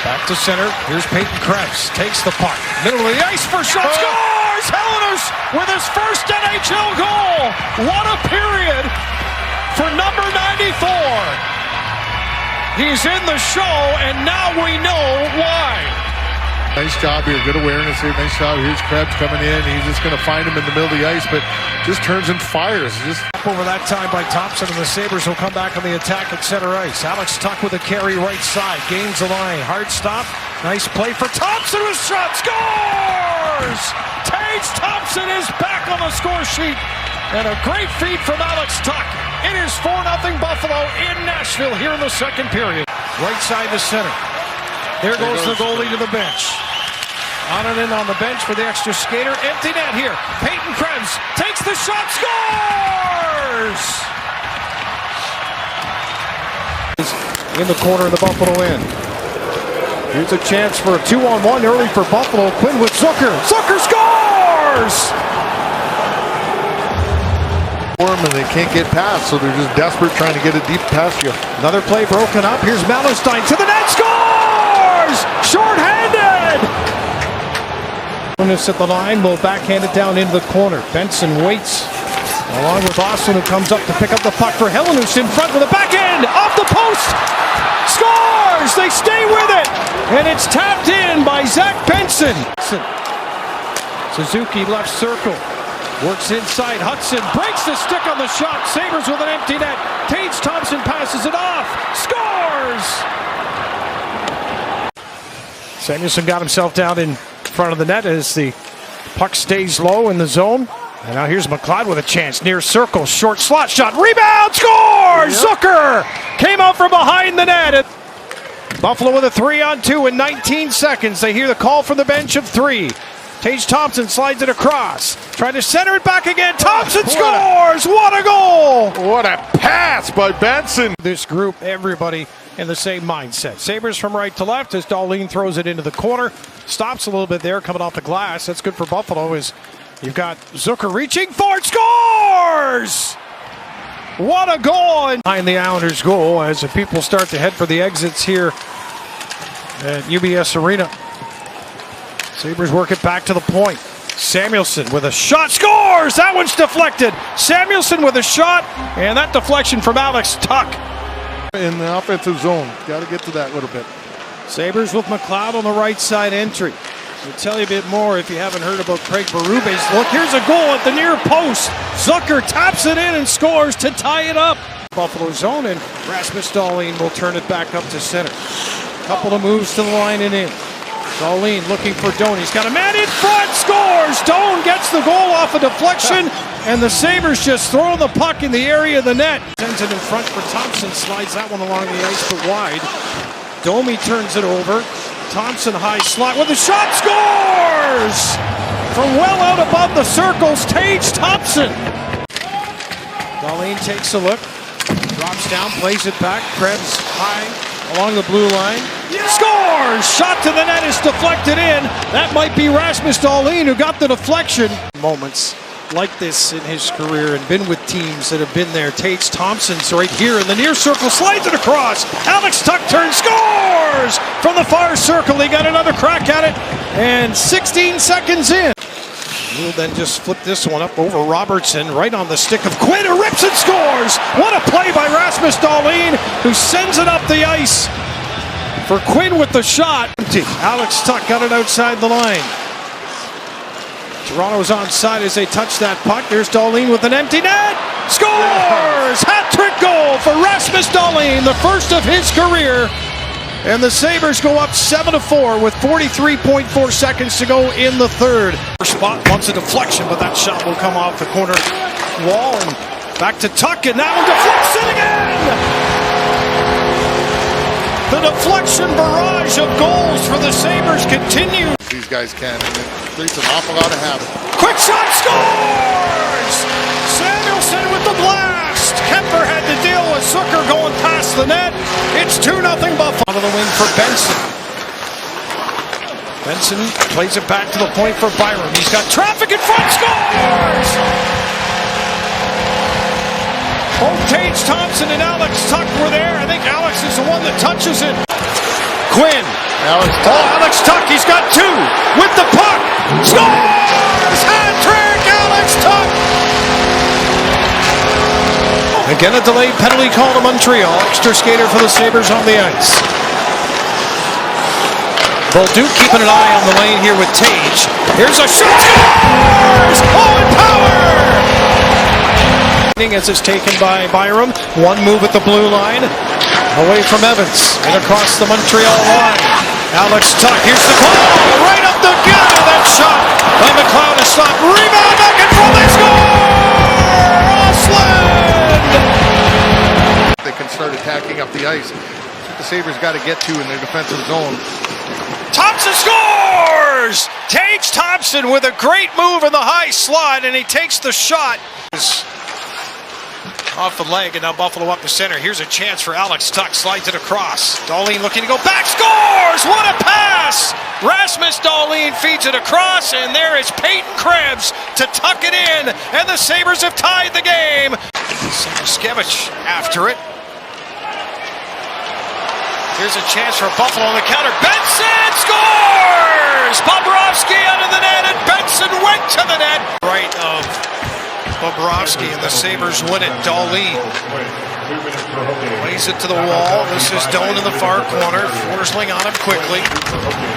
Back to center. Here's Peyton Krebs. Takes the puck. Middle of the ice for shot. Scores! Helenius with his first NHL goal. What a period for number 94. He's in the show, and now we know why. Nice job here. Good awareness here. Nice job. Here's Krebs coming in. He's just going to find him in the middle of the ice, but just turns and fires. Just over that time by Thompson, and the Sabres will come back on the attack at center ice. Alex Tuch with a carry right side. Gains the line. Hard stop. Nice play for Thompson with shot. Scores! Tage Thompson is back on the score sheet. And a great feed from Alex Tuch. It is 4-0 Buffalo in Nashville here in the second period. Right side to center. There goes the goalie to the bench. On and in on the bench for the extra skater. Empty net here. Peyton Krebs takes the shot. Scores! In the corner of the Buffalo end. Here's a chance for a 2-on-1 early for Buffalo. Quinn with Zucker. Zucker scores! And they can't get past, so they're just desperate trying to get it deep past you. Another play broken up. Here's Malestein to the net. Scores! Short-handed! At the line will backhand it down into the corner. Benson waits along with Austin, who comes up to pick up the puck for Helenius in front with a backhand off the post. Scores! They stay with it, and it's tapped in by Zach Benson. Suzuki left circle. Works inside. Hudson breaks the stick on the shot. Sabres with an empty net. Tage Thompson passes it off. Scores! Samuelsson got himself down in front of the net as the puck stays low in the zone. And now here's McLeod with a chance. Near circle. Short slot shot. Rebound. Scores! Yep. Zucker came out from behind the net. Buffalo with a 3-on-2 in 19 seconds. They hear the call from the bench of 3. Tage Thompson slides it across. Trying to center it back again. Thompson scores! What a goal! What a pass by Benson! This group, everybody in the same mindset. Sabres from right to left as Dahlin throws it into the corner. Stops a little bit there coming off the glass. That's good for Buffalo as you've got Zucker reaching for it. Scores! What a goal! Behind the Islanders' goal as the people start to head for the exits here at UBS Arena. Sabres work it back to the point. Samuelsson with a shot. Scores! That one's deflected. Samuelsson with a shot. And that deflection from Alex Tuch. In the offensive zone. Got to get to that a little bit. Sabres with McLeod on the right side entry. We'll tell you a bit more if you haven't heard about Craig Berube's. Look, here's a goal at the near post. Zucker taps it in and scores to tie it up. Buffalo zone, and Rasmus Dahlin will turn it back up to center. Couple of moves to the line and in. Dahlin looking for Doan. He's got a man in front. Scores! Doan gets the goal off a deflection, and the Sabres just throw the puck in the area of the net. Sends it in front for Thompson. Slides that one along the ice, but wide. Domi turns it over. Thompson high slot with a shot. Scores! From well out above the circles, Tage Thompson. Dahlin takes a look. Drops down, plays it back. Krebs high along the blue line. Scores! Shot to the net is deflected in. That might be Rasmus Dahlin who got the deflection. Moments like this in his career and been with teams that have been there. Tage Thompson's right here in the near circle, slides it across. Alex Tuch turns, scores! From the far circle, he got another crack at it. And 16 seconds in. We'll then just flip this one up over Robertson, right on the stick of Quinn, who rips and scores! What a play by Rasmus Dahlin, who sends it up the ice for Quinn with the shot. Alex Tuch got it outside the line. Toronto's onside as they touch that puck. There's Dahlin with an empty net. Scores! Hat-trick goal for Rasmus Dahlin, the first of his career. And the Sabres go up 7-4 with 43.4 seconds to go in the third. Spot wants a deflection, but that shot will come off the corner wall and back to Tuch, and that one deflects it again! The deflection barrage of goals for the Sabres continues. These guys can, and it creates an awful lot of habit. Quick shot, scores! Samuelsson with the blast. Kemper had to deal with Zucker going past the net. It's 2-0 Buffalo. Out of the wing for Benson. Benson plays it back to the point for Byram. He's got traffic in front, scores! Both Tage Thompson and Alex Tuch were there. I think Alex is the one that touches it. Quinn. Alex Tuch, he's got 2 with the puck. Scores! Hat-trick, Alex Tuch! Again, a delayed penalty call to Montreal. Extra skater for the Sabres on the ice. Bolduc keeping an eye on the lane here with Tage. Here's a shot. Scores! Owen Power! As it's taken by Byram. One move at the blue line. Away from Evans. And across the Montreal line. Alex Tuch. Here's the ball. Right up the gut of that shot by McLeod. A stop. Rebound back and forth. They score! Osland! They can start attacking up the ice. That's what the Sabres got to get to in their defensive zone. Thompson scores! Tage Thompson with a great move in the high slot, and he takes the shot. off the leg, and now Buffalo up the center. Here's a chance for Alex Tuch. Slides it across. Dahlin looking to go back. Scores! What a pass! Rasmus Dahlin feeds it across, and there is Peyton Krebs to tuck it in, and the Sabres have tied the game. Samoskevich after it. Here's a chance for Buffalo on the counter. Benson scores! Bobrovsky out of the net, and Benson went to the net. Right of Bobrovsky, and the Sabres win it. Dahlin lays it to the wall. This is Doan in the far corner. Forsling on him quickly.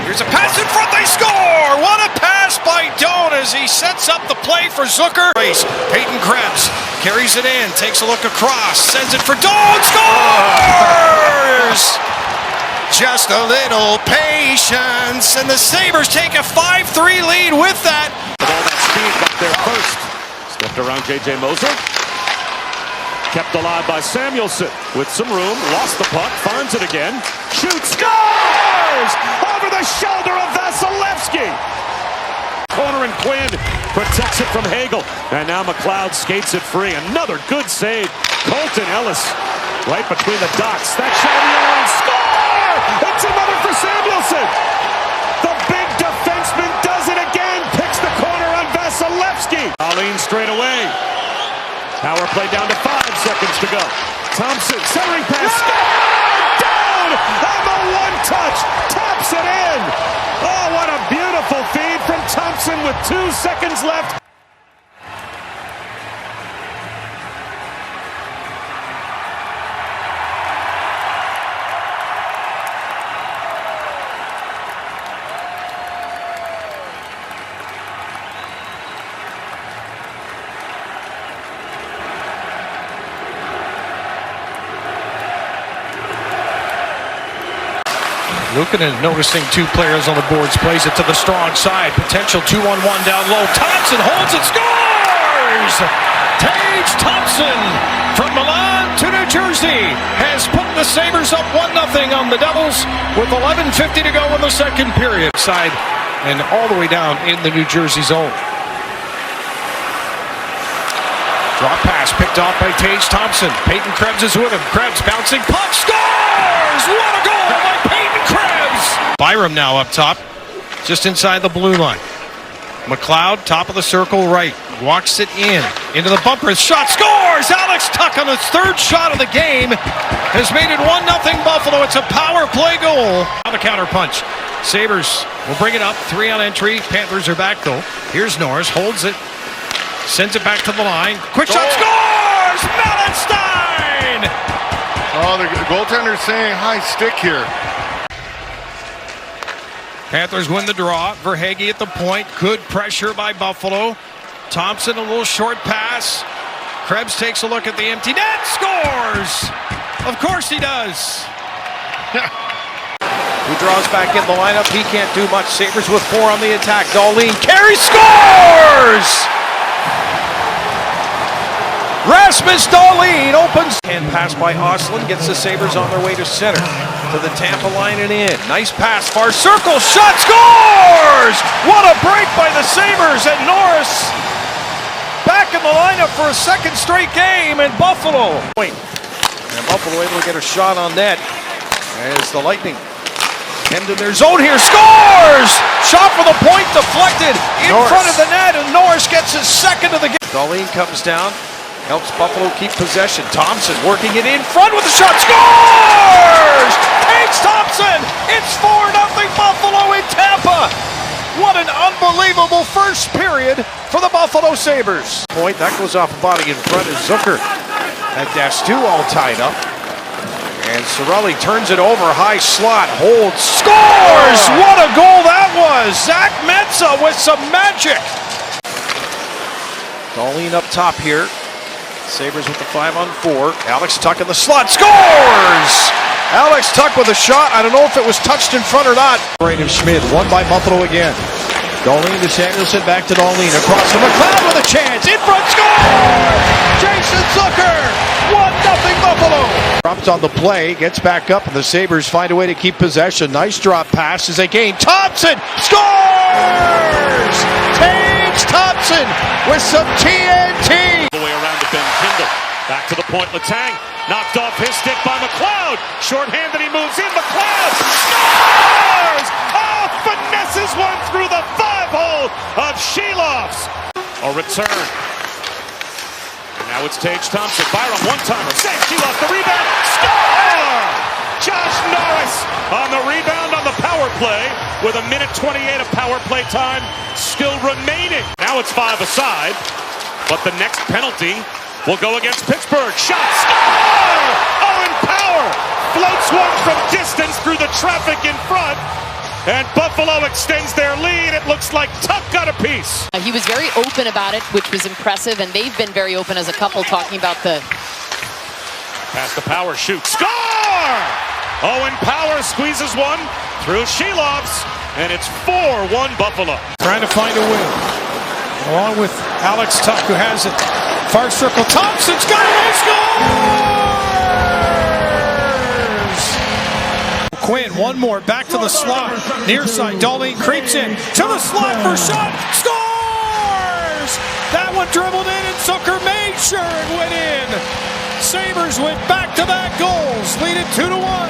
Here's a pass in front. They score! What a pass by Doan as he sets up the play for Zucker. Peyton Krebs carries it in, takes a look across, sends it for Doan. Scores! Just a little patience, and the Sabres take a 5-3 lead with that. With all that speed back there first. Stepped around J.J. Moser. Kept alive by Samuelson with some room. Lost the puck. Finds it again. Shoots. Scores! Over the shoulder of Vasilevsky. Corner and Quinn protects it from Hagel. And now McLeod skates it free. Another good save. Colton Ellis right between the dots. That shot on the line. Score! It's another for Samuelson. The big defenseman does it again. Picks the corner on Vasilevsky. Dahlin straight away. Power play down to 5 seconds to go. Thompson centering pass. Down on the one touch. Taps it in. Oh, what a beautiful feed from Thompson with 2 seconds left. Luukkonen noticing 2 players on the boards, plays it to the strong side. Potential 2-on-1 down low. Thompson holds it, scores! Tage Thompson from Milan to New Jersey has put the Sabres up 1-0 on the Devils with 11:50 to go in the second period. Side and all the way down in the New Jersey zone. Drop pass picked off by Tage Thompson. Peyton Krebs is with him. Krebs bouncing puck, scores! What a goal by Peyton Krebs! Byram now up top, just inside the blue line. McLeod, top of the circle right, walks it into the bumper. Shot, scores! Alex Tuch on his 3rd shot of the game has made it 1-0 Buffalo. It's a power play goal. On the counter punch. Sabres will bring it up, 3 on entry. Panthers are back though. Here's Norris, holds it, sends it back to the line. Quick shot, scores! Melenstein! Oh, the goaltender's saying high stick here. Panthers win the draw. Verhaeghe at the point. Good pressure by Buffalo. Thompson, a little short pass. Krebs takes a look at the empty net. Scores! Of course he does. He draws back in the lineup. He can't do much. Sabres with 4 on the attack. Dahlin carries, scores! Rasmus Dahlin opens. Hand pass by Ostlund gets the Sabres on their way to center. To the Tampa line and in. Nice pass, far circle, shot, scores! What a break by the Sabres, and Norris back in the lineup for a 2nd straight game in Buffalo. And Buffalo able to get a shot on net as the Lightning end in their zone here, scores! Shot for the point, deflected in front of the net, and Norris gets his 2nd of the game. Dahlin comes down. Helps Buffalo keep possession. Thompson working it in front with a shot. Scores! Tage Thompson! It's 4-0 Buffalo in Tampa. What an unbelievable first period for the Buffalo Sabres. Point, that goes off a body in front of Zucker. And that's 2 all tied up. And Cirelli turns it over, high slot, holds, scores! What a goal that was! Zach Mensah with some magic. Dahlin up top here. Sabres with the 5-on-4. Alex Tuch in the slot. Scores! Alex Tuch with a shot. I don't know if it was touched in front or not. Brandon Schmidt, won by Buffalo again. Dahlin to Samuelson, back to Dahlin. Across to McLeod with a chance. In front, score! Jason Zucker! 1-0 Buffalo. Drops on the play, gets back up, and the Sabres find a way to keep possession. Nice drop pass as they gain. Thompson scores! Tage Thompson with some TNT. The way around to Ben Kindle. Back to the point, Letang. Knocked off his stick by McLeod. Short-handed, he moves in. McLeod scores! Oh, finesses one through the 5-hole of Shelov's. A return. Now it's Tage Thompson. Byram, one-timer. Save Shelov's, the rebound. Score! Josh Norris on the rebound on the power play with 1:28 of power play time still remaining. Now it's 5 aside, but the next penalty will go against Pittsburgh. Shot, score! Owen Power floats one from distance through the traffic in front, and Buffalo extends their lead. It looks like Tuck got a piece. He was very open about it, which was impressive, and they've been very open as a couple talking about the... Pass the Power, shoot, score! Owen Power squeezes one through Shelov's, and it's 4-1 Buffalo. Trying to find a win. Along with Alex Tuck, who has it. Far circle, Thompson's got it, he scores! Quinn, one more, back to the slot. Near side, Darlene creeps in. To the slot for shot, scores! That one dribbled in, and Zucker made sure it went in. Sabres went back to back goals, lead it 2-1.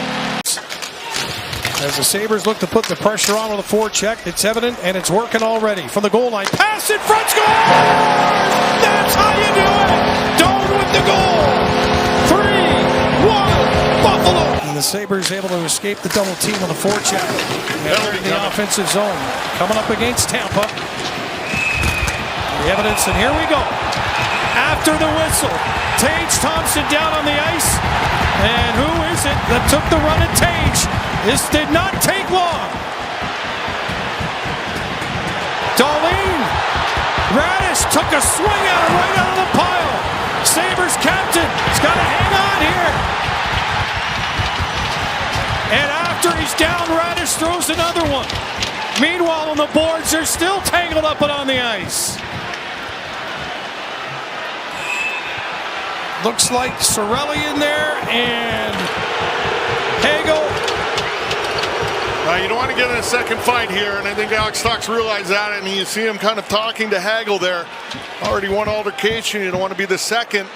As the Sabres look to put the pressure on with a forecheck, it's evident and it's working already. From the goal line, pass in front, score! That's how you do it! Doan with the goal! 3-1 Buffalo! And the Sabres able to escape the double team on the forecheck. They're in the offensive zone. Coming up against Tampa. The evidence, and here we go. After the whistle, Tage Thompson down on the ice. And who is it that took the run at Tage? This did not take long. Darlene Radish took a swing at him right out of the pile. Sabres captain has got to hang on here. And after he's down, Radish throws another one. Meanwhile, on the boards, they're still tangled up and on the ice. Looks like Cirelli in there and Hagel. You don't want to get in a second fight here, and I think Alex Tuck's realized that, and you see him kind of talking to Hagel there. Already one altercation, you don't want to be the second.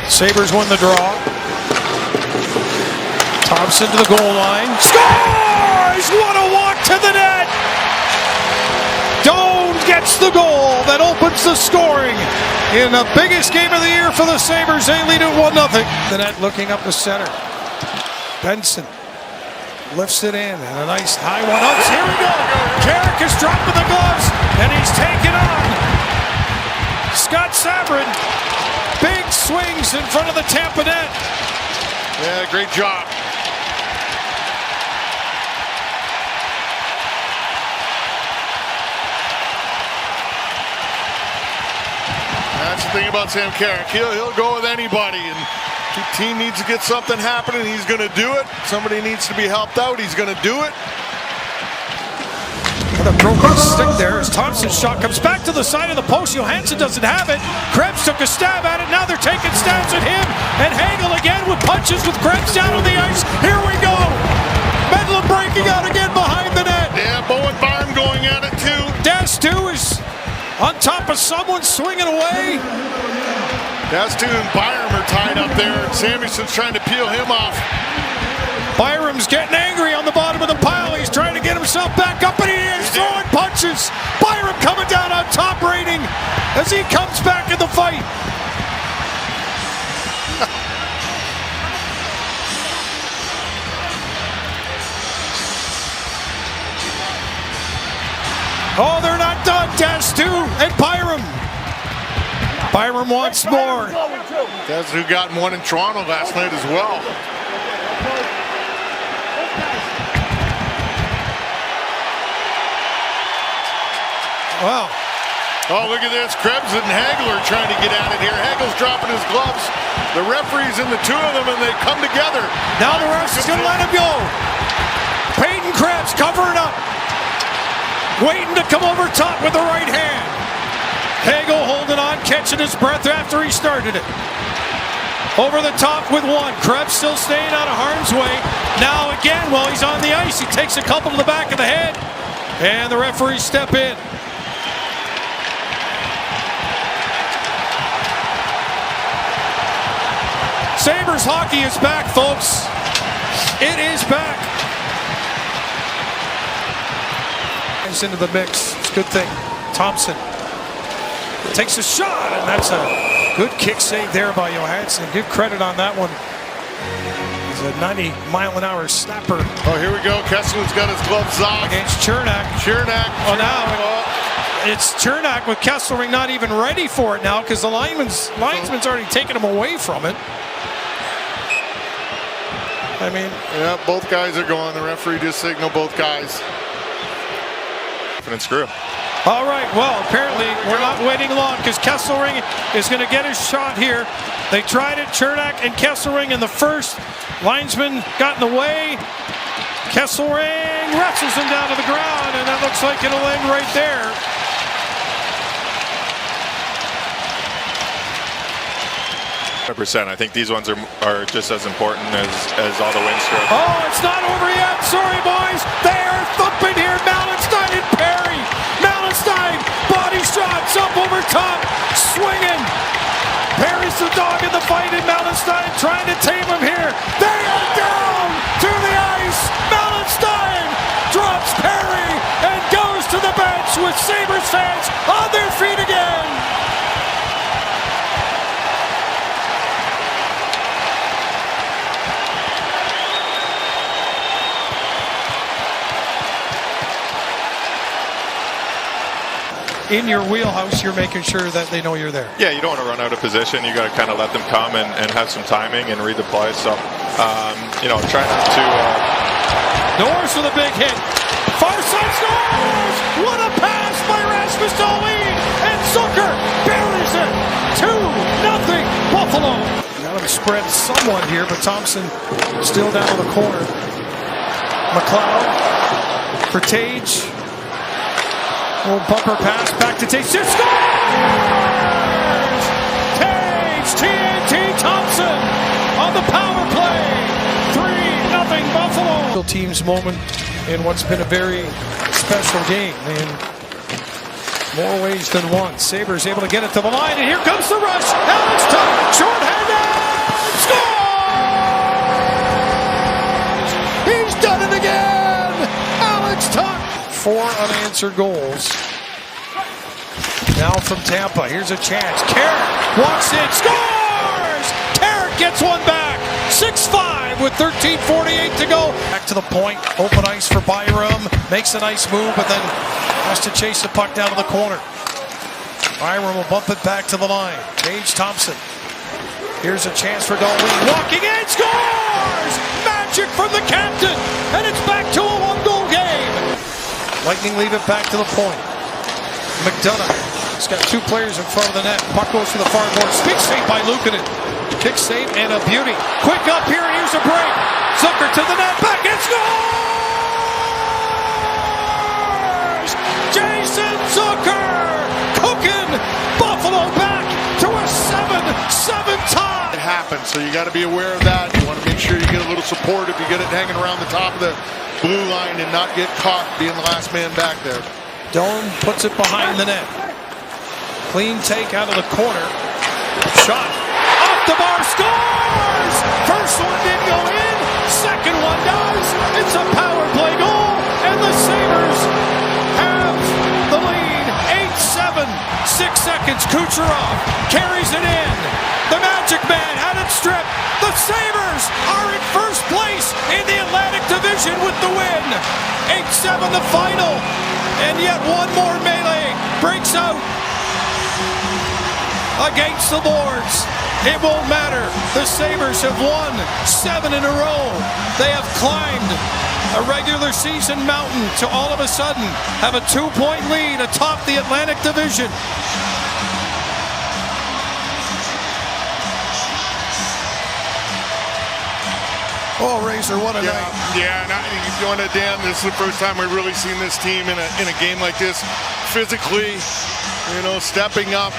Sabres win the draw. Thompson to the goal line. Scores! What a walk to the net! Doan gets the goal that opens the scoring in the biggest game of the year for the Sabres. They lead it 1-0. The net looking up the center. Benson lifts it in, and a nice high one. Oh, here we go. Carrick is dropping the gloves, and he's taken on Scott Sabrin. Big swings in front of the Tampa net. Yeah, great job. That's the thing about Sam Carrick. He'll go with anybody, and the team needs to get something happening. He's going to do it. Somebody needs to be helped out. He's going to do it. The broken stick there as Thompson's shot comes back to the side of the post. Johansson doesn't have it. Krebs took a stab at it. Now they're taking stabs at him. And Hagel again with punches with Krebs down on the ice. Here we go. Medlin breaking out again behind the net. Yeah, Bowen Barn going at it too. Destu is on top of someone swinging away. Destu and Byram are tied up there. Samuelson's trying to peel him off. Byram's getting angry on the bottom of the pile. He's trying to get himself back up, and he is throwing punches. Byram coming down on top rating as he comes back in the fight. Oh, they're not done. Destu and Byram. Byram wants more. Destu got one in Toronto last night as well. Wow. Oh, look at this. Krebs and Hagel are trying to get at it here. Hagel's dropping his gloves. The referee's in the two of them, and they come together. Now the ref is going to let him go. Peyton Krebs covering up. Waiting to come over top with the right hand. Hagel holding on, catching his breath after he started it. Over the top with one. Krebs still staying out of harm's way. Now again, while he's on the ice, he takes a couple to the back of the head. And the referees step in. Sabres hockey is back, folks. It is back. It's into the mix. It's a good thing. Thompson takes a shot, and that's a good kick save there by Johansson. Give credit on that one. He's a 90-mile-an-hour snapper. Oh, here we go. Kesselman's got his gloves off. Against Chernak. Oh, now it's Chernak with Kesselring not even ready for it now because the linesman's already taken him away from it. I mean, yeah, both guys are going. The referee just signaled both guys. And screw. All right, well, apparently we're not waiting long because Kesselring is going to get his shot here. They tried it, Chernak and Kesselring in the first. Linesman got in the way. Kesselring wrestles him down to the ground, and that looks like it'll end right there. I think these ones are just as important as all the win strokes. Oh, it's not over yet. Sorry, boys. They are thumping here. Mallenstein and Perry. Mallenstein, body shots up over top, swinging. Perry's the dog in the fight, and Mallenstein trying to tame him here. They are down to the ice. Mallenstein drops Perry and goes to the bench with Sabres fans on their feet again. In your wheelhouse, you're making sure that they know you're there. Yeah, you don't want to run out of position. You got to kind of let them come and have some timing and read the play. So, try not to. Norris with a big hit. Far side scores! What a pass by Rasmus Dahlin! And Zucker buries it! 2-0 Buffalo. Got him spread somewhat here, but Thompson still down in the corner. McLeod for Tage. Little bumper pass back to Tage. Scores! Tage, TNT Thompson on the power play. 3-0 Buffalo. Team's moment in what's been a very special game in more ways than one. Sabres able to get it to the line, and here comes the rush. Alex Tuch, shorthanded, scores! He's done it again. Alex Tuch. 4 unanswered goals. Now from Tampa, here's a chance. Carrick walks in, scores! Carrick gets one back. 6-5 with 13:48 to go. Back to the point, open ice for Byram. Makes a nice move, but then has to chase the puck down to the corner. Byram will bump it back to the line. Tage Thompson. Here's a chance for Dahlin. Walking in, scores! Magic from the captain, and it's back to a 1-goal game. Lightning leave it back to the point. McDonough. He's got 2 players in front of the net. Puck goes to the far board. Big save by Luukkonen. Kick save and a beauty. Quick up here. Here's a break. Zucker to the net. Back and scores! Jason Zucker cooking Buffalo back to a 7-7 tie. It happens, so you got to be aware of that. You want to make sure you get a little support if you get it hanging around the top of the blue line and not get caught being the last man back there. Doan puts it behind the net. Clean take out of the corner. Shot. Off the bar. Scores! First one didn't go in. Second one does. It's a power play goal. And the Sabres have the lead. 8-7. 6 seconds. Kucherov carries it in. The Magic Man had it stripped. The Sabres are in first place in the Atlantic Division with the win. 8-7 the final. And yet one more melee breaks out against the boards. It won't matter. The Sabres have won 7 in a row. They have climbed a regular season mountain to all of a sudden have a 2-point lead atop the Atlantic Division. Oh, Razor, what a night. Yeah, and you want to damn, this is the first time we've really seen this team in a game like this. Physically, stepping up,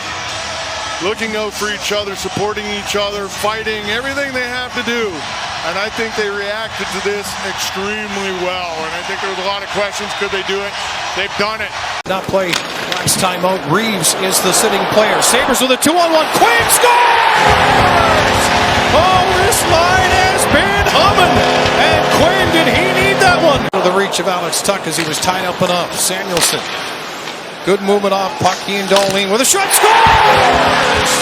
looking out for each other, supporting each other, fighting, everything they have to do. And I think they reacted to this extremely well. And I think there was a lot of questions, could they do it? They've done it. Not play last time out. Reeves is the sitting player. Sabres with a 2-on-1. Quinn scores! Oh, this line has been humming. And Quinn, did he need that one? The reach of Alex Tuch as he was tied up and up. Samuelson. Good movement off puck. He and Darlene with a shot. Scores!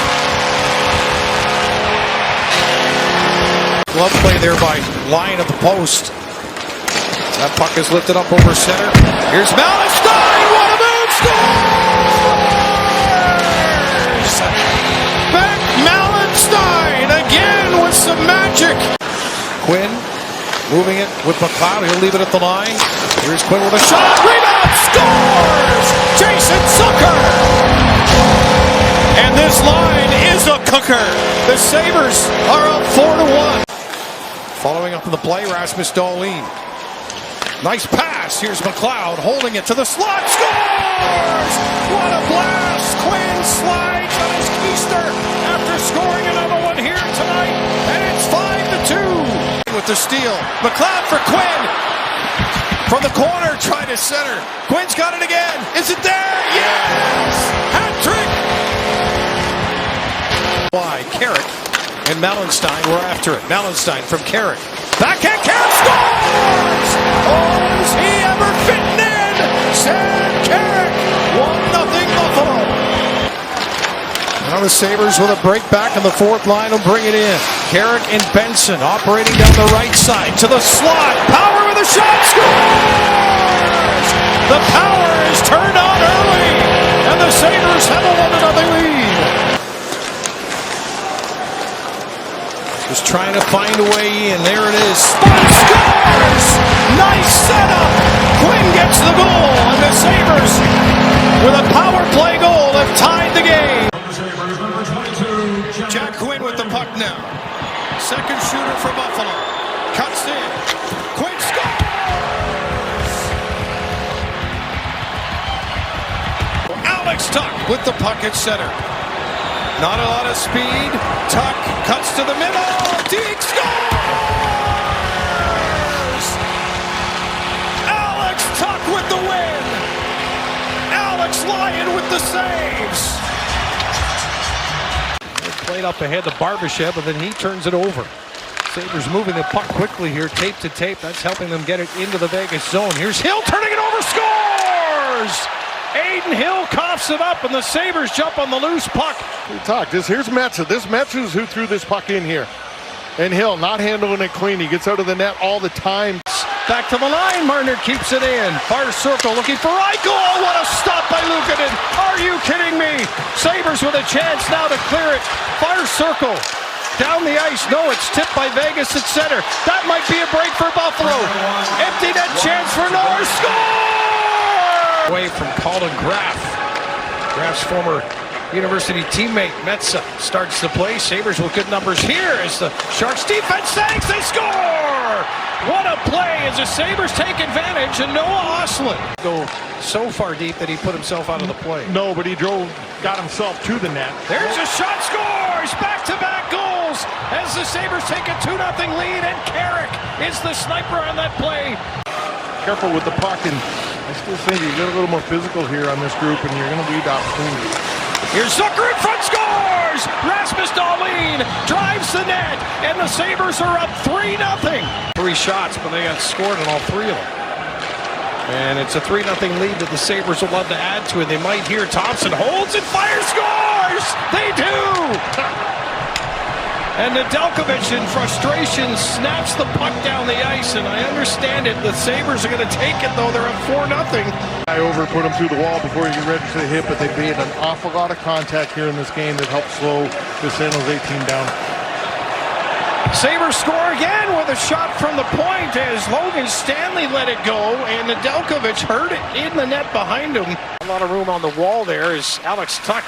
Glove play there by Lyon at the post. That puck is lifted up over center. Here's Mallenstein. What a move! Scores! Back Mallenstein again with some magic. Quinn moving it with McLeod. He'll leave it at the line. Here's Quinn with a shot. Rebound! Scores! Jason Zucker! And this line is a cooker. The Sabres are up 4-1. Following up in the play, Rasmus Dahlin. Nice pass. Here's McLeod holding it to the slot. Scores! What a blast! Quinn slides on his keister after scoring another one here tonight. And it's 5-2. With the steal. McLeod for Quinn. From the corner, trying to center. Quinn's got it again. Is it there? Yes! Hat trick! By Carrick. And Mallenstein were after it. Mallenstein from Carrick. Backhand, Carrick scores! Oh, is he ever fitting in? Sam Carrick, 1-0 Buffalo. Now the Sabres with a break back, and the fourth line will bring it in. Carrick and Benson operating down the right side to the slot. Power with a shot, scores! The power is turned on early, and the Sabres have a 1-0 lead. Just trying to find a way in. There it is. Spot scores! Nice setup! Quinn gets the goal, and the Sabres, with a power play goal, have tied the game. Jack Quinn with the puck now. Second shooter for Buffalo. Cuts in. Quinn scores! Alex Tuch with the puck at center. Not a lot of speed. Tuch cuts to the middle. Deke scores! Alex Tuch with the win. Alex Lyon with the saves. Played up ahead to Barbashev, but then he turns it over. Sabres moving the puck quickly here, tape to tape. That's helping them get it into the Vegas zone. Here's Hill turning it over. Scores! Aiden Hill coughs it up, and the Sabres jump on the loose puck. We talked. Here's Metza. This Metza is who threw this puck in here. And Hill not handling it clean. He gets out of the net all the time. Back to the line. Marner keeps it in. Far circle looking for Eichel. Oh, what a stop by Luukkonen. Are you kidding me? Sabres with a chance now to clear it. Far circle. Down the ice. No, it's tipped by Vegas at center. That might be a break for Buffalo. Empty net chance for Norris. Score! Away from Colin Graff. Graff's former University teammate Metza starts the play. Sabres with good numbers here as the Sharks defense sags. They score! What a play as the Sabres take advantage, and Noah Ostlund go so far deep that he put himself out of the play. No, but he got himself to the net. There's a shot, scores! Back-to-back goals as the Sabres take a 2-0 lead, and Carrick is the sniper on that play. Careful with the puck, and I still think you get a little more physical here on this group, and you're going to lead opportunity. Here's Zucker in front, scores! Rasmus Dahlin drives the net, and the Sabres are up 3-0. 3 shots, but they got scored on all 3 of them. And it's a 3-0 lead that the Sabres will love to add to it. They might hear Thompson holds and fires, scores! They do! And Nedeljkovic in frustration snaps the puck down the ice, and I understand it. The Sabres are going to take it, though. They're up 4-0. I put him through the wall before he get ready to hit, but they made an awful lot of contact here in this game that helped slow the San Jose team down. Sabres score again with a shot from the point as Logan Stanley let it go, and Nedeljkovic heard it in the net behind him. A lot of room on the wall there as Alex Tuch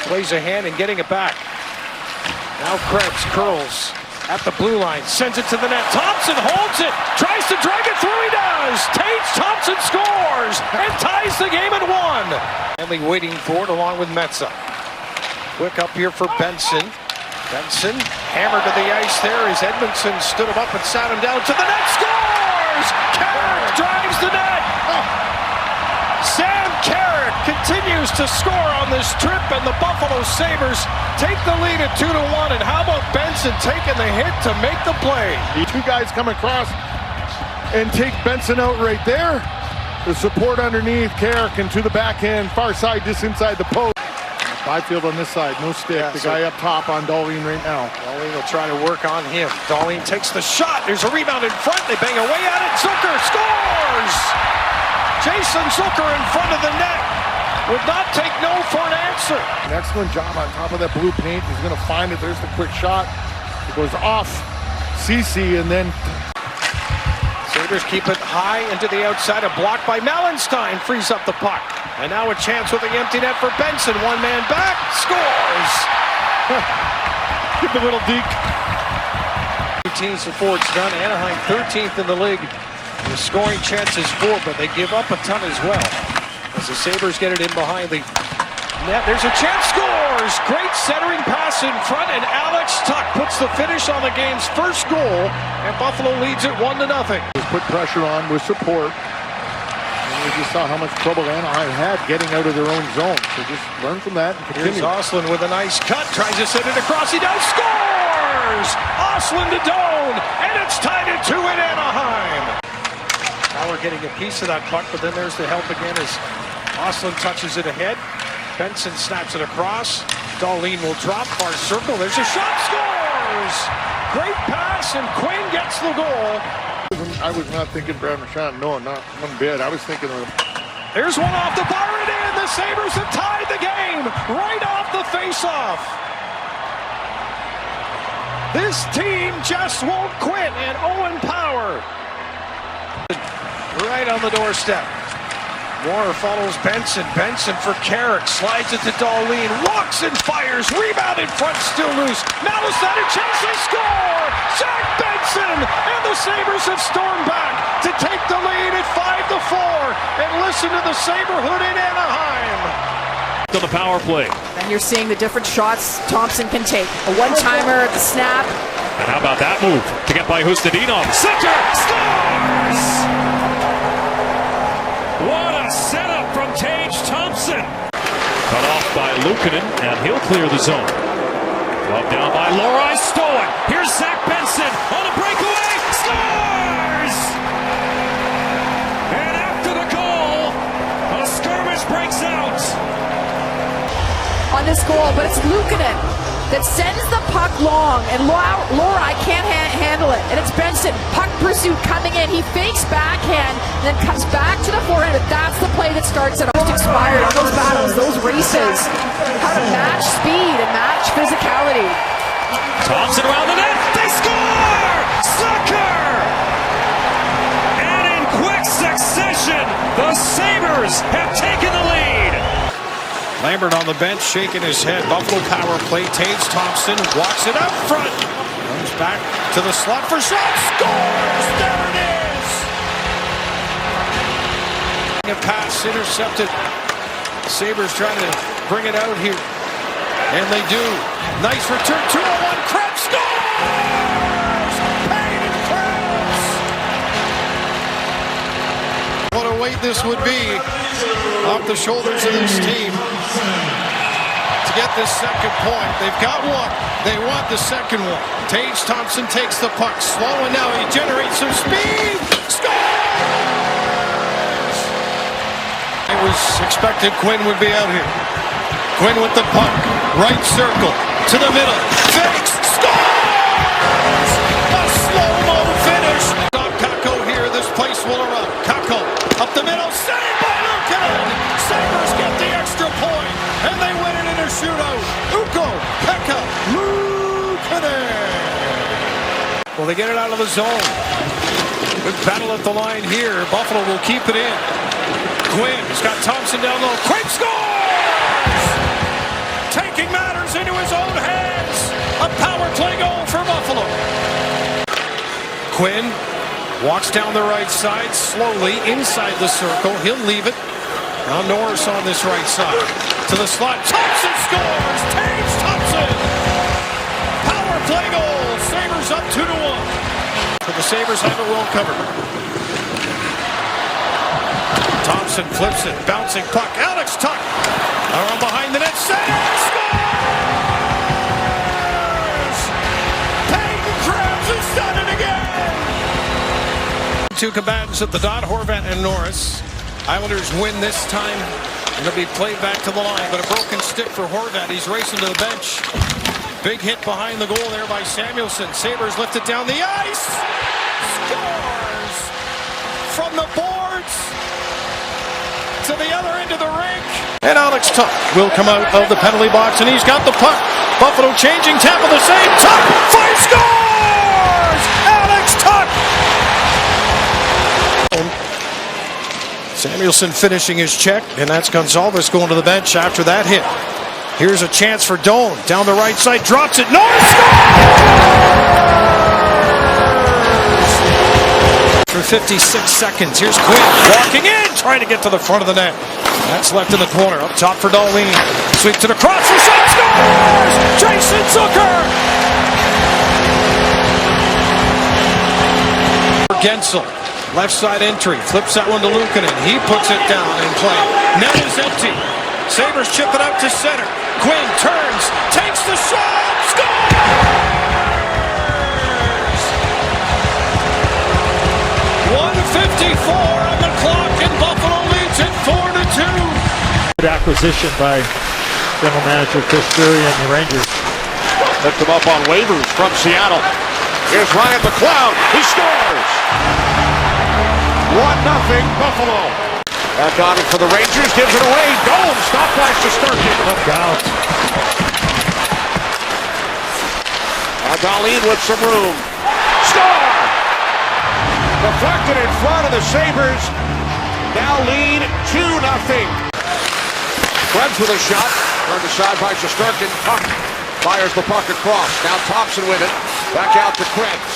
plays a hand in getting it back. Now Krebs curls at the blue line, sends it to the net. Thompson holds it, tries to drag it through. He does. Taves Thompson scores and ties the game at 1. Stanley waiting for it along with Metza. Quick up here for Benson. Benson hammered to the ice there as Edmondson stood him up and sat him down to the net. Scores! Carrick drives the net. Sam Carrick continues to score on this trip, and the Buffalo Sabres take the lead at 2-1. And how about Benson taking the hit to make the play? The two guys come across and take Benson out right there. The support underneath, Carrick, and to the backhand, far side, just inside the post. Byfield on this side, no stick. Yeah, the guy up top on Darlene right now. Darlene will try to work on him. Darlene takes the shot. There's a rebound in front. They bang away at it. Zucker scores! Jason Zucker in front of the net. Would not take no for an answer. An excellent job on top of that blue paint. He's going to find it. There's the quick shot. It goes off CC, and then Sabres keep it high into the outside. A block by Mallenstein frees up the puck. And now a chance with the empty net for Benson. One man back, scores! get the little deke. 2 teams before it's done. Anaheim 13th in the league. The scoring chances 4, but they give up a ton as well. As the Sabres get it in behind the net, there's a chance, scores! Great centering pass in front, and Alex Tuch puts the finish on the game's first goal, and Buffalo leads it 1-0. Just put pressure on with support. And we just saw how much trouble Anaheim had getting out of their own zone. So just learn from that and Here's continue. Oslin with a nice cut, tries to send it across, he does, scores! Oslin to Doan, and it's tied at 2 in Anaheim. Power getting a piece of that puck, but then there's the help again as Oslin touches it ahead. Benson snaps it across. Darlene will drop, far circle. There's a shot, scores! Great pass, and Quinn gets the goal. I was not thinking Brad Marchand, no, not one bit. I was thinking of... There's one off the bar and in. The Sabres have tied the game right off the faceoff. This team just won't quit, and Owen Power right on the doorstep. Moore follows Benson. Benson for Carrick. Slides it to Darlene. Walks and fires. Rebound in front. Still loose. Mallenstein a chance to score. Zach Benson. And the Sabres have stormed back to take the lead at 5-4. And listen to the Saberhood in Anaheim. On the power play. And you're seeing the different shots Thompson can take. A one-timer at the snap. And how about that move to get by Hustadinov? Center scores! What a setup from Tage Thompson. Cut off by Luukkonen, and he'll clear the zone. Glove down by Lohrei, stolen. Here's Zach Benson on a breakaway. Scores! And after the goal, a skirmish breaks out. On this goal, but it's Luukkonen that sends the puck long, and Lohrei can't handle it. And it's Benson, puck pursuit coming in. He fakes backhand, then comes back to the forehand. But that's the play that starts it. Just expired on those battles, those races. How to match speed and match physicality. Thompson around the net. They score! Sucker! And in quick succession, the Sabres have taken the lead. Lambert on the bench, shaking his head. Buffalo power play. Tage Thompson walks it out front. Comes back to the slot for shot. Scores! There it is! A pass intercepted. Sabres trying to bring it out here. And they do. Nice return. 2-1. Krebs scores! Payne and Krebs! What a weight this would be off the shoulders of this team to get this second point. They've got one. They want the second one. Tage Thompson takes the puck. Slow, and now he generates some speed. Scores! It was expected Quinn would be out here. Quinn with the puck. Right circle. To the middle. Fakes. Scores! A slow-mo finish. Stop Kakko here. This place will erupt. Kakko up the middle. Save by Luukkonen. Sabres get the extra point, and they win it in a shootout. Ukko, Pekka, Luukkonen. Well, they get it out of the zone. Good battle at the line here. Buffalo will keep it in. Quinn has got Thompson down low. Quinn scores! Taking matters into his own hands. A power play goal for Buffalo. Quinn walks down the right side slowly inside the circle. He'll leave it. Now Norris on this right side. To the slot. Thompson scores! Tage Thompson! Power play goal. Sabres up 2-1. But the Sabres have it well covered. Thompson flips it, bouncing puck. Alex Tuck around behind the net, center, scores! Peyton Krebs has done it again! Two combatants at the dot, Horvat and Norris. Islanders win this time. It'll be played back to the line, but a broken stick for Horvat. He's racing to the bench. Big hit behind the goal there by Samuelson. Sabres lift it down the ice. Scores from the boards to the other end of the rink. And Alex Tuck will come out of the penalty box, and he's got the puck. Buffalo changing, tap of the same. Tuck, fire, scores! Alex Tuck! Samuelson finishing his check, and that's Gonzalez going to the bench after that hit. Here's a chance for Doan. Down the right side, drops it. Norris scores! For 56 seconds, here's Quinn walking in, trying to get to the front of the net. That's left in the corner, up top for Darlene. Sweep to the cross, the shot, scores! Jason Zucker! Gensel. Left side entry, flips that one to Luukkonen. He puts it down in play. Net is empty. Sabres chip it out to center. Quinn turns, takes the shot, scores! 1:54 on the clock, and Buffalo leads it 4-2. Good acquisition by General Manager Chris Drury and the Rangers. Picked him up on waivers from Seattle. Here's Ryan McLeod. He scores! 1-0 Buffalo. Back on it for the Rangers. Gives it away. Doan. Stop by Shesterkin. Look out. Darlene with some room. Score! Deflected in front of the Sabres. Now lead 2-0. Krebs with a shot. Turned aside by Shesterkin. Puck. Fires the puck across. Now Thompson with it. Back out to Krebs.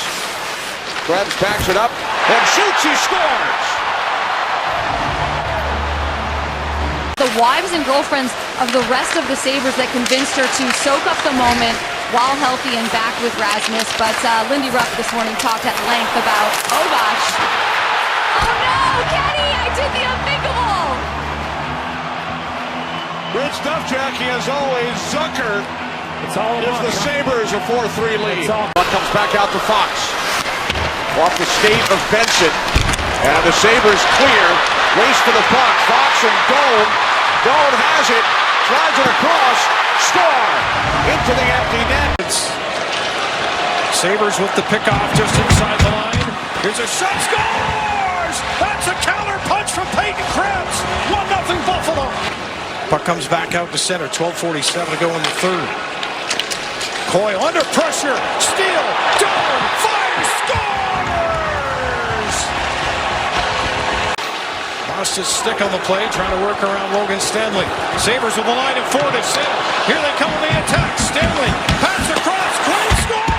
Krebs backs it up and shoots. He scores! The wives and girlfriends of the rest of the Sabres that convinced her to soak up the moment while healthy and back with Rasmus. But Lindy Ruff this morning talked at length about, oh gosh. Oh no, Kenny, I did the unthinkable. Good stuff, Jackie, as always. Zucker gives the Sabres a 4-3 lead. Puck comes back out to Fox. Off the skate of Benson. And the Sabres clear. Race to the puck. Fox and Doan. Doan has it. Drives it across. Score! Into the empty net. Sabres with the pickoff just inside the line. Here's a shot. Scores! That's a counter punch from Peyton Krebs. 1-0 Buffalo. Puck comes back out to center. 12:47 to go in the third. Coyle under pressure. Steal. Doan. Fires. Scores! Lost his stick on the play, trying to work around Logan Stanley. Sabres with the line of 4 to center. Here they come on the attack. Stanley. Pass across. Quinn scores!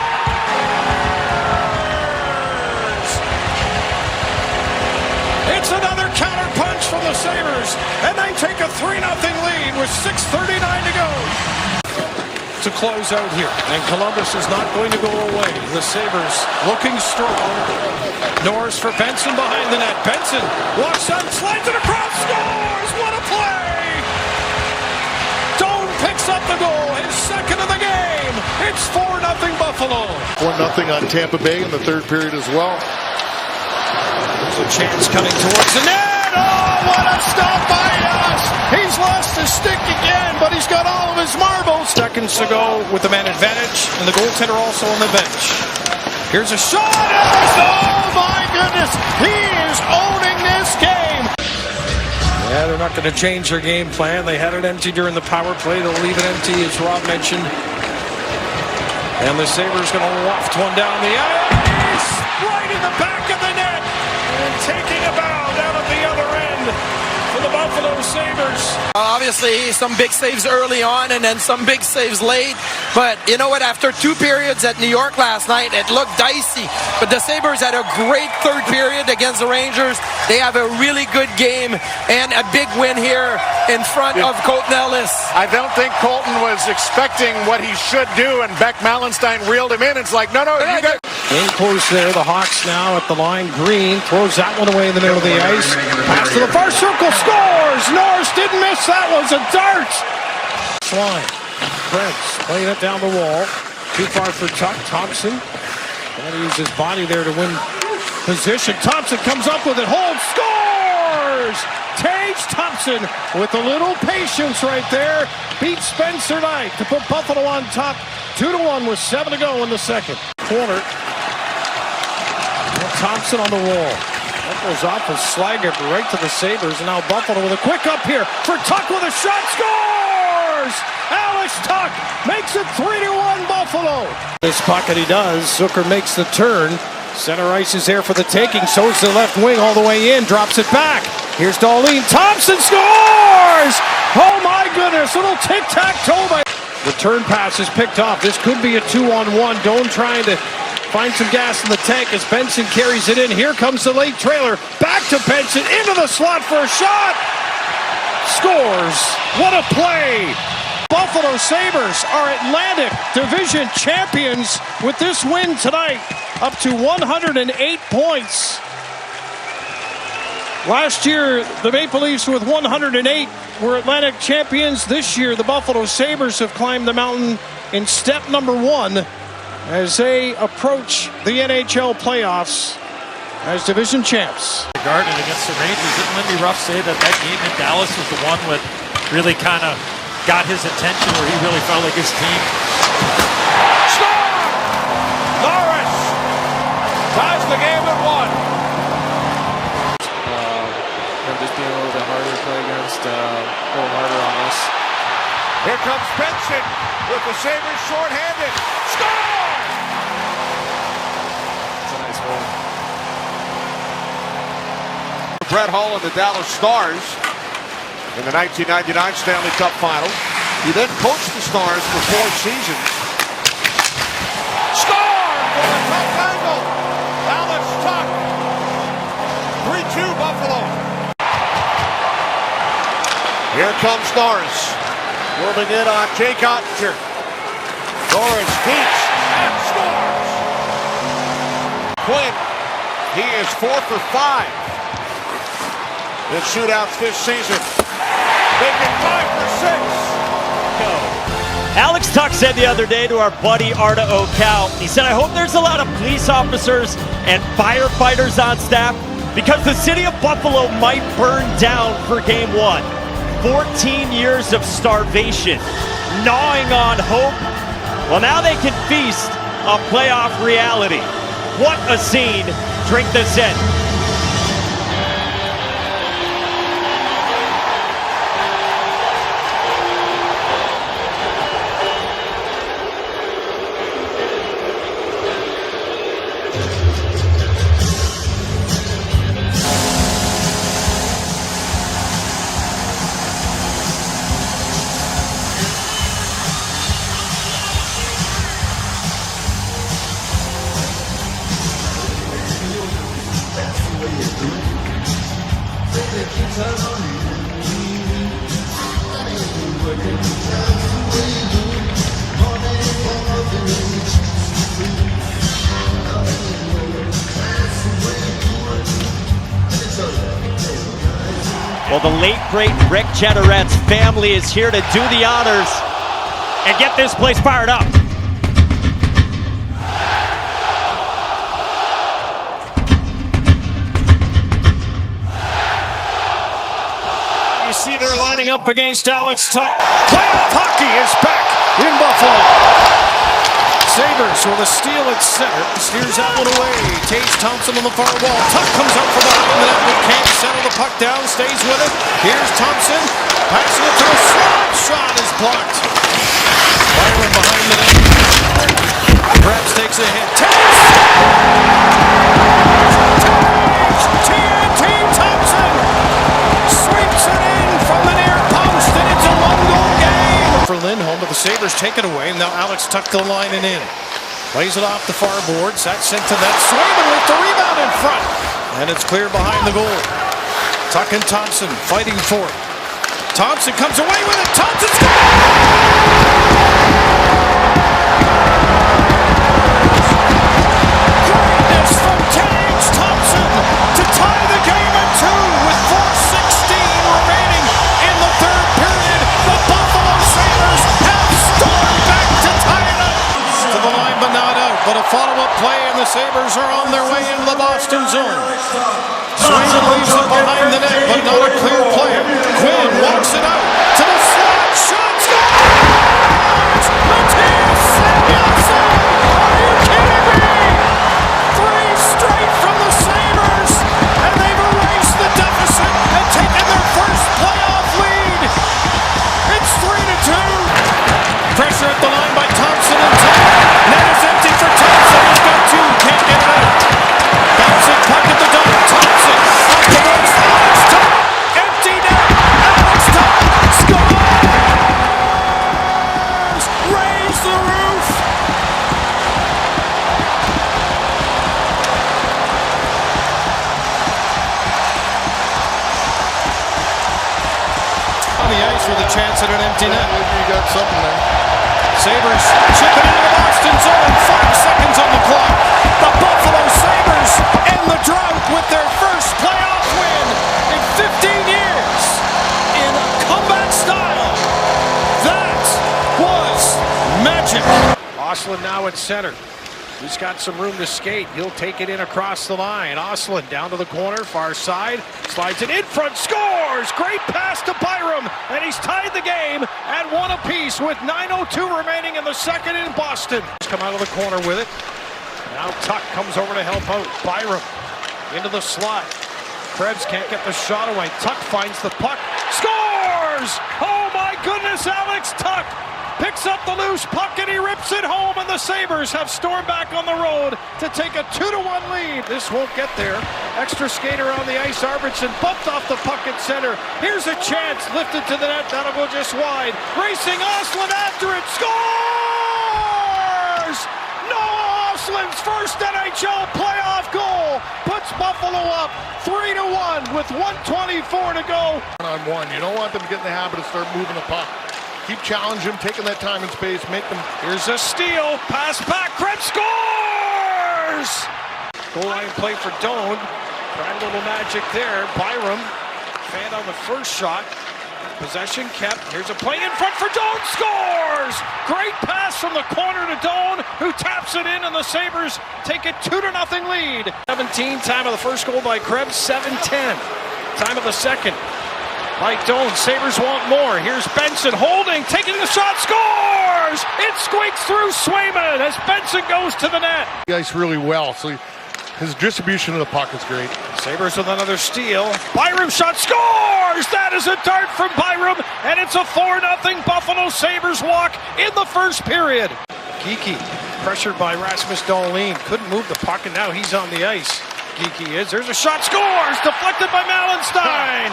It's another counter punch from the Sabres. And they take a 3-0 lead with 6:39 to go. To close out here, and Columbus is not going to go away. The Sabres looking strong. Norris for Benson behind the net. Benson walks out, slides it across, scores! What a play! Doan picks up the goal, his second of the game. It's 4-0 Buffalo. 4-0 on Tampa Bay in the third period as well. There's a chance coming towards the net. Oh, what a stop by us! He's lost his stick again, but he's got all of his marbles. Seconds to go with the man advantage, and the goaltender also on the bench. Here's a shot. Oh my goodness, he is owning this game. Yeah, they're not going to change their game plan. They had it empty during the power play. They'll leave it empty, as Rob mentioned. And the Sabres going to waft one down the ice, right in the back of the net, and taking a bow down at the other end for the Buffalo Sabres. Obviously, some big saves early on and then some big saves late. But you know what? After 2 periods at New York last night, it looked dicey. But the Sabres had a great third period against the Rangers. They have a really good game and a big win here in front of Colton Ellis. I don't think Colton was expecting what he should do, and Beck Malenstein reeled him in. It's like, no, you got Game close there. The Hawks now at the line. Green throws that one away in the middle of the ice. Pass to the far circle. Scores! Norris didn't miss. That was a dart. Line. Prince playing it down the wall. Too far for Tuck. Thompson. Trying to use his body there to win position. Thompson comes up with it. Holds. Scores! Tage Thompson with a little patience right there. Beats Spencer Knight to put Buffalo on top. 2-1 with 7 to go in the second. Corner. Thompson on the wall. That goes off a slagger right to the Sabres. And now Buffalo with a quick up here for Tuck with a shot. Scores! Alex Tuck makes it 3-1 Buffalo. This puck, and he does. Zucker makes the turn. Center ice is there for the taking. So is the left wing all the way in. Drops it back. Here's Darlene. Thompson scores! Oh my goodness. Little tic-tac-toe by... The turn pass is picked off. This could be a 2-on-1. Doan trying to find some gas in the tank as Benson carries it in. Here comes the late trailer. Back to Benson. Into the slot for a shot. Scores. What a play. Buffalo Sabres are Atlantic Division champions with this win tonight. Up to 108 points. Last year, the Maple Leafs with 108 were Atlantic champions. This year, the Buffalo Sabres have climbed the mountain in step number 1 as they approach the NHL playoffs as division champs. Regarded against the Rangers, didn't Lindy Ruff say that game in Dallas was the one that really kind of got his attention, where he really felt like his team? Score! Norris ties the game at 1. Just being a little bit harder to play against, a little harder on us. Here comes Benson with the Sabres shorthanded. Score! It's a nice goal. Brett Hull and the Dallas Stars in the 1999 Stanley Cup Final. He then coached the Stars for 4 seasons. Score for the tough angle. Alex Tuck. 3-2 Buffalo. Here comes Norris. Moving in on Jake Ottinger. Norris beats and scores. Quinn, he is 4 for 5 in shootouts this season. Making 5 for 6. Alex Tuck said the other day to our buddy Arda O'Cal, he said, I hope there's a lot of police officers and firefighters on staff because the city of Buffalo might burn down for game 1. 14 years of starvation, gnawing on hope. Well, now they can feast on playoff reality. What a scene. Drink this in. Well, the late, great Rick Jeteret's family is here to do the honors and get this place fired up. You see they're lining up against Alex Tuck. Playoff hockey is back in Buffalo. Sabres with a steal at center. Steers that one away. Tage Thompson on the far wall. Tuck comes up for the net, but can't settle the puck down. Stays with it. Here's Thompson. Passing it to the slot. Shot is blocked. Byron behind the net. Krebs takes a hit. TNT Thompson sweeps it in from the near post, and it's a 1-goal game. For Lindholm, but the Sabres take it away. Now Alex Tuck the line and in. Plays it off the far boards. That's sent to that. Swayman with the rebound in front. And it's clear behind the goal. Tuck and Thompson fighting for it. Thompson comes away with it. Thompson scores! Sabres are on their way in the Boston zone. Swayman leaves it behind the net, but not a clear play. Quinn walks it out to the slot. Shot scores! Mattias Samuelsson! Are you kidding me? 3 straight from the Sabres, and they've erased the deficit and taken their first playoff lead. It's 3-2. Pressure at the line by Thompson and Tuck. Net is empty for Thompson. He's got 2. Can't get it out. Bouncing puck at the dot. Thompson up the boards. Alex Tuck. Empty net. Alex Tuck scores. Raise the roof. On the ice with a chance at an empty net. You got something there. Sabres chip it into the Boston zone. 5 seconds on the clock. The Buffalo Sabres end the drought with their first playoff win in 15 years in comeback style. That was magic. Ostlund now at center. He's got some room to skate. He'll take it in across the line. Ostlund down to the corner, far side. Slides it in front, scores! Great pass to Byram, and he's tied the game at 1 apiece with 9:02 remaining in the second in Boston. He's come out of the corner with it. Now Tuck comes over to help out. Byram into the slot. Krebs can't get the shot away. Tuck finds the puck. Scores! Oh my goodness, Alex Tuck! Picks up the loose puck and he rips it home, and the Sabres have stormed back on the road to take a 2-1 lead. This won't get there. Extra skater on the ice. Arvidsson bumped off the puck at center. Here's a chance. Lifted to the net. That'll go just wide. Racing Ostlund after it. Scores! Noah Ostlund's first NHL playoff goal puts Buffalo up 3-1 with 1:24 to go. 1-on-1. You don't want them to get in the habit of start moving the puck. Keep challenging him, taking that time and space, make them. Here's a steal, pass back, Krebs scores! Goal line play for Doan. Tried a little magic there. Byram, fan on the first shot. Possession kept. Here's a play in front for Doan, scores! Great pass from the corner to Doan, who taps it in, and the Sabres take a 2-0 lead. 17, time of the first goal by Krebs, 7:10. Time of the second. Mike Doan, Sabres want more. Here's Benson holding, taking the shot, scores! It squeaks through Swayman as Benson goes to the net. The ice really well, so his distribution of the puck is great. Sabres with another steal. Byram shot, scores! That is a dart from Byram, and it's a 4-0 Buffalo Sabres walk in the first period. Geeky, pressured by Rasmus Dahlin, couldn't move the puck, and now he's on the ice. Geeky is. There's a shot, scores! Deflected by Malenstein.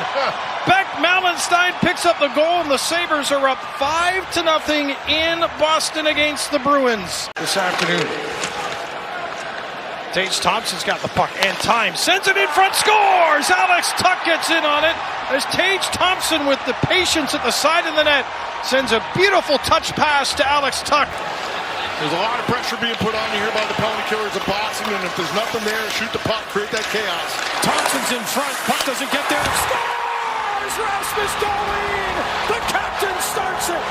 Beck Malenstein picks up the goal, and the Sabres are up 5-0 in Boston against the Bruins this afternoon. Tage Thompson's got the puck and time. Sends it in front, scores! Alex Tuck gets in on it as Tage Thompson, with the patience at the side of the net, sends a beautiful touch pass to Alex Tuck. There's a lot of pressure being put on you here by the penalty killers of Boston, and if there's nothing there, shoot the puck, create that chaos. Thompson's in front, puck doesn't get there, scores! Rasmus Dahlin! The captain starts it!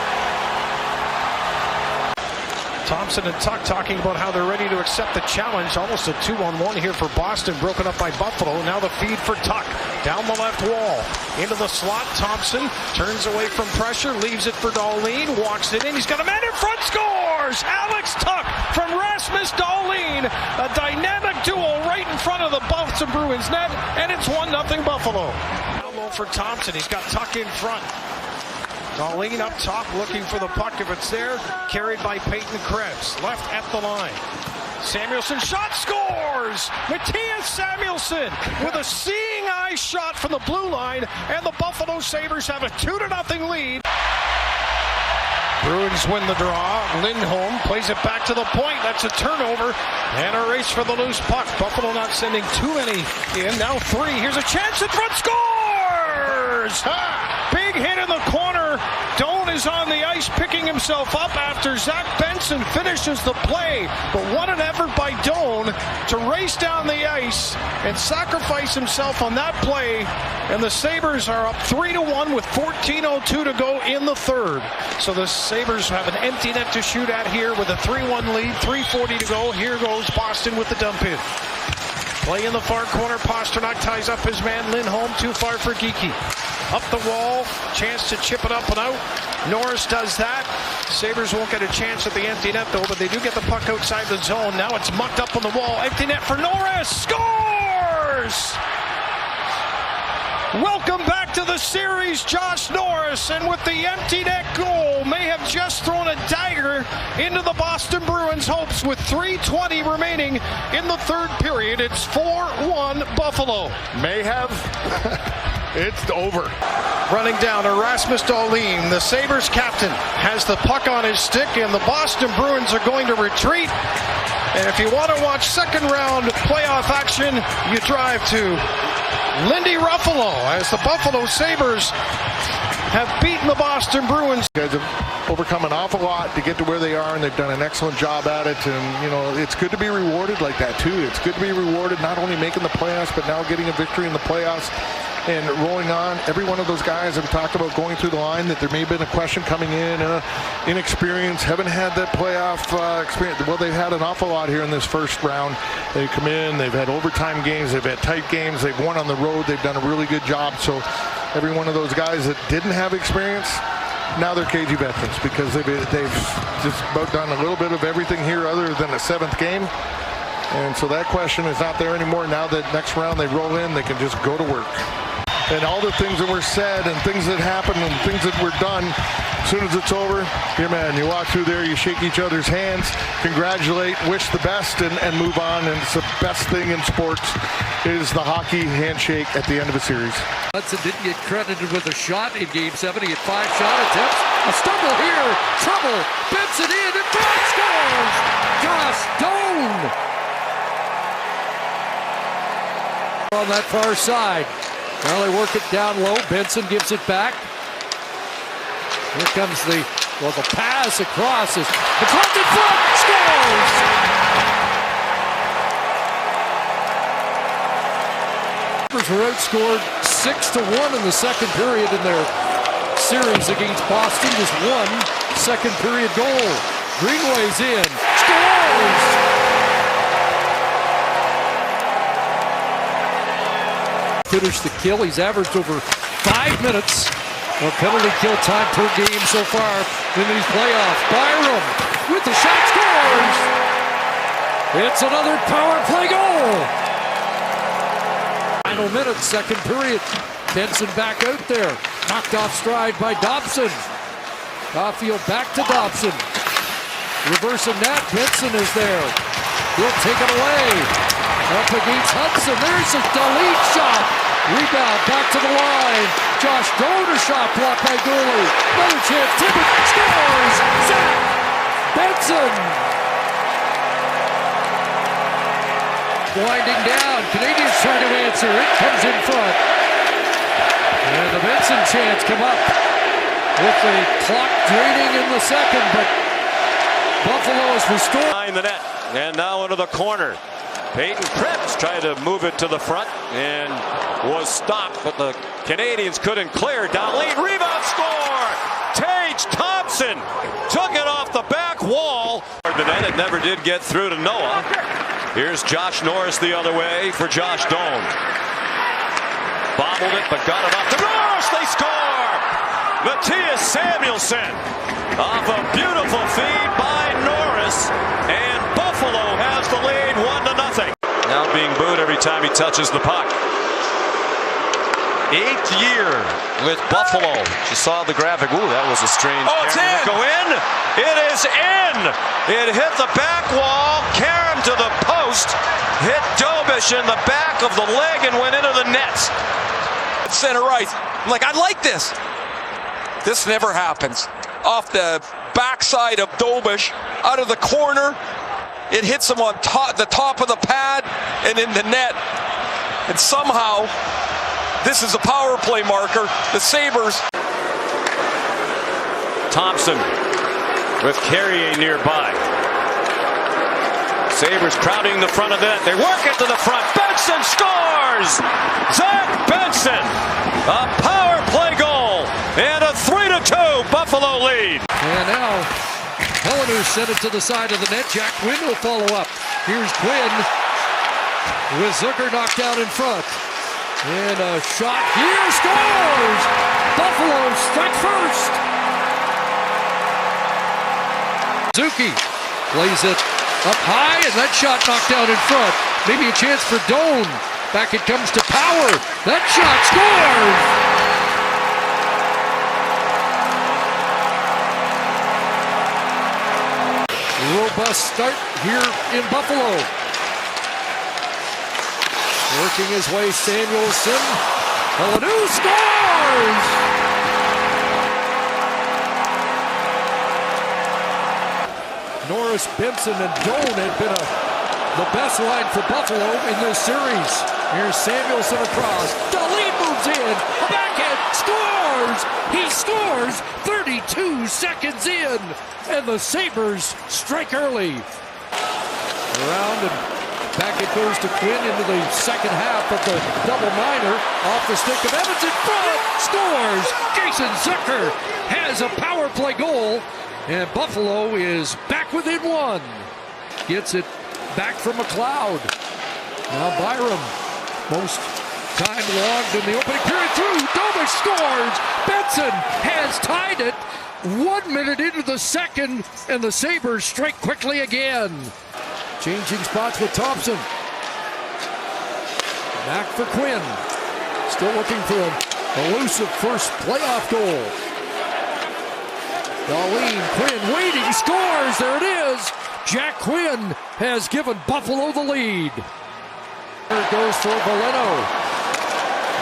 Thompson and Tuck talking about how they're ready to accept the challenge. Almost a 2-on-1 here for Boston, broken up by Buffalo. Now the feed for Tuck. Down the left wall. Into the slot. Thompson turns away from pressure, leaves it for Dahlin, walks it in. He's got a man in front, scores! Alex Tuck from Rasmus Dahlin. A dynamic duo right in front of the Boston Bruins net, and it's 1-0 Buffalo. Now low for Thompson. He's got Tuck in front. Dahlin up top, looking for the puck if it's there. Carried by Peyton Krebs. Left at the line. Samuelsson shot, scores! Mattias Samuelsson with a seeing eye shot from the blue line, and the Buffalo Sabres have a 2-0 lead. Bruins win the draw. Lindholm plays it back to the point. That's a turnover and a race for the loose puck. Buffalo not sending too many in. Now 3. Here's a chance in front, scores! Big hit in the corner. Doan is on the ice picking himself up after Zach Benson finishes the play. But what an effort by Doan to race down the ice and sacrifice himself on that play. And the Sabres are up 3-1 with 14:02 to go in the third. So the Sabres have an empty net to shoot at here with a 3-1 lead, 3:40 to go. Here goes Boston with the dump in. Play in the far corner. Pasternak ties up his man Lindholm. Too far for Geekie. Up the wall. Chance to chip it up and out. Norris does that. Sabres won't get a chance at the empty net though, but they do get the puck outside the zone. Now it's mucked up on the wall. Empty net for Norris. Scores! Welcome back to the series, Josh Norris, and with the empty net goal, may have just thrown a dagger into the Boston Bruins' hopes with 3:20 remaining in the third period. It's 4-1 Buffalo. May have. It's over. Running down, Erasmus Dahlin, the Sabres captain, has the puck on his stick, and the Boston Bruins are going to retreat. And if you want to watch second round playoff action, you drive to Lindy Ruffalo as the Buffalo Sabres have beaten the Boston Bruins. Guys have overcome an awful lot to get to where they are, and they've done an excellent job at it. And, you know, it's good to be rewarded like that, too. It's good to be rewarded not only making the playoffs, but now getting a victory in the playoffs and rolling on. Every one of those guys have talked about going through the line that there may have been a question coming in, inexperience, haven't had that playoff experience. Well, they've had an awful lot here in this first round. They come in, they've had overtime games, they've had tight games, they've won on the road, they've done a really good job. So every one of those guys that didn't have experience, now they're cagey veterans because they've just about done a little bit of everything here other than a seventh game. And so that question is not there anymore. Now that next round they roll in, they can just go to work. And all the things that were said and things that happened and things that were done, as soon as it's over, yeah, man, you walk through there, you shake each other's hands, congratulate, wish the best, and move on. And it's the best thing in sports is the hockey handshake at the end of a series. Hudson didn't get credited with a shot in Game 7. He had 5 shot attempts. A stumble here. Trouble. Benson in and Brock scores. Josh Doan on that far side. Now they work it down low. Benson gives it back. Here comes the pass across. It's left in front. Scores! Sabres were outscored 6-1 in the second period in their series against Boston. Just one second period goal. Greenway's in. Scores! Finished the kill. He's averaged over 5 minutes of penalty kill time per game so far in these playoffs. Byram with the shot, scores! It's another power play goal! Final minute, second period. Benson back out there. Knocked off stride by Dobson. Caulfield back to Dobson. Reversing that, Benson is there. He'll take it away. Up against Hudson. There's a Dahlin shot. Rebound back to the line. Josh Doan, a shot blocked by Gooley. Another chance. Tippett scores. Zach Benson. Winding down. Canadians trying to answer. It comes in front. And the Benson chance come up with the clock draining in the second, but Buffalo is restored. Behind the net. And now into the corner. Peyton Krebs tried to move it to the front and was stopped, but the Canadians couldn't clear. Dahlin, rebound, score! Tage Thompson took it off the back wall. The net, it never did get through to Noah. Here's Josh Norris the other way for Josh Doan. Bobbled it, but got it off to Norris. They score! Matthias Samuelsson off a beautiful feed by Norris, and Buffalo has the lead 1-0. Now being booed every time he touches the puck. 8th year with Buffalo. You saw the graphic. Ooh, that was a strange. Oh, it's in! Go in! It is in! It hit the back wall, Karam to the post, hit Dobish in the back of the leg and went into the net. Center right. I'm like, I like this. This never happens. Off the backside of Dobish, out of the corner. It hits him on the top of the pad and in the net. And somehow, this is a power play marker. The Sabres Thompson with Carrier nearby. Sabres crowding the front of the net. They work it to the front. Benson scores! Zach Benson! A power play goal! And a 3-2 Buffalo lead. And now, Helenu sent it to the side of the net. Jack Quinn will follow up. Here's Quinn with Zucker knocked down in front. And a shot here, scores! Buffalo strike first. Suzuki plays it up high, and that shot knocked down in front. Maybe a chance for Doan. Back it comes to Power. That shot scores! Robust start here in Buffalo. Working his way, Samuelson. Helenu scores! Norris, Benson, and Doan had been the best line for Buffalo in this series. Here's Samuelson across. Dahlin moves in. A backhand. Scores! He scores 32 seconds in. And the Sabres strike early. Around and back it goes to Quinn into the second half of the double minor. Off the stick of Evans in front. Scores! Jason Zucker has a power play goal. And Buffalo is back within one. Gets it back from McLeod. Now Byram. Most time logged in the opening period through. Dobish scores. Benson has tied it. 1 minute into the second, and the Sabres strike quickly again. Changing spots with Thompson. Back for Quinn. Still looking for an elusive first playoff goal. Dahlin, Quinn waiting, scores, there it is. Jack Quinn has given Buffalo the lead. There it goes for Valeno.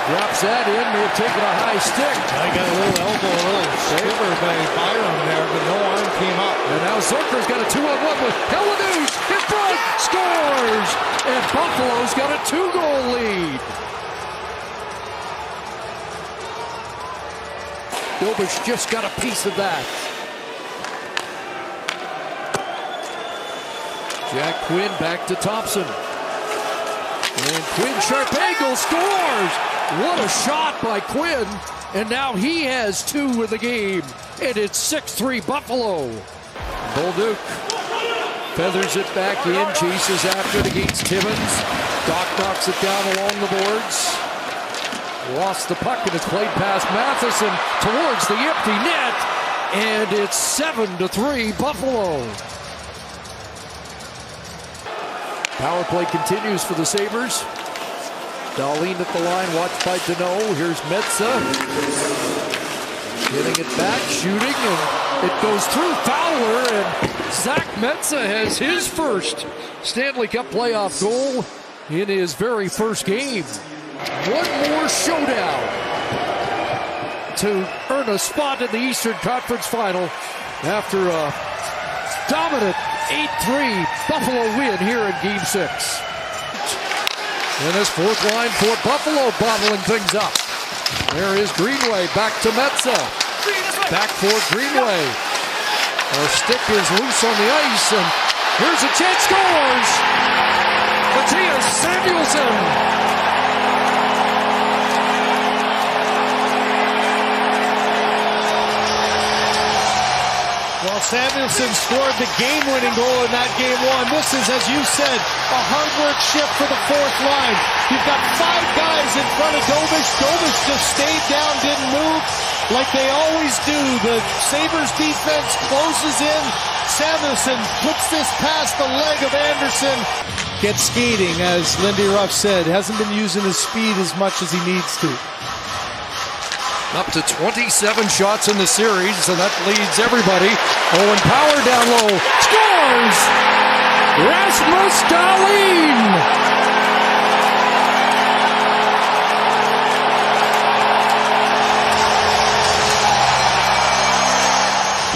Drops that in, may have taken a high stick. I got a little elbow, a little shiver by Byram there, but no arm came up. And now Zucker's got a 2-on-1 with Helenu in front, scores! And Buffalo's got a 2-goal lead. Dobish just got a piece of that. Jack Quinn back to Thompson. And Quinn, sharp angle, scores! What a shot by Quinn. And now he has 2 in the game. And it's 6-3 Buffalo. Bolduc feathers it back in, chases after it against Timmins. Doc knocks it down along the boards. Lost the puck and it's played past Matheson towards the empty net. And it's 7-3 Buffalo. Power play continues for the Sabres. Dahlin at the line, watched by Deneau. Here's Metsa. Getting it back, shooting, and it goes through Fowler. And Zach Metsa has his first Stanley Cup playoff goal in his very first game. One more showdown to earn a spot in the Eastern Conference Final after a dominant 8-3 Buffalo win here in Game 6. And this fourth line for Buffalo bottling things up. There is Greenway, back to Metsa. Back for Greenway. Our stick is loose on the ice, and here's a chance, scores! Matthias Samuelson! Well, Samuelson scored the game-winning goal in that game 1. This is, as you said, a hard work shift for the fourth line. You've got 5 guys in front of Dobish. Dobish just stayed down, didn't move like they always do. The Sabres defense closes in. Samuelson puts this past the leg of Anderson. Gets skating, as Lindy Ruff said. Hasn't been using his speed as much as he needs to. Up to 27 shots in the series, and that leads everybody. Owen Power down low. Scores! Rasmus Dahlin!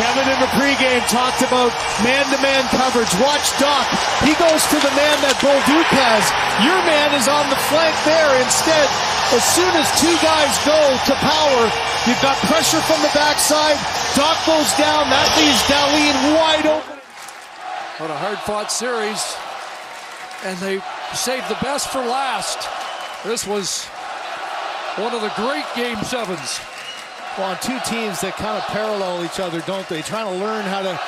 Kevin in the pregame talked about man-to-man coverage. Watch Doc. He goes to the man that Bolduc has. Your man is on the flank there. Instead, as soon as 2 guys go to Power, You've got pressure from the backside. Doc goes down. That leaves Dahlin wide open. What a hard-fought series, and they saved the best for last. This was one of the great Game 7s. Well, on two teams that kind of parallel each other, don't they? Trying to learn how to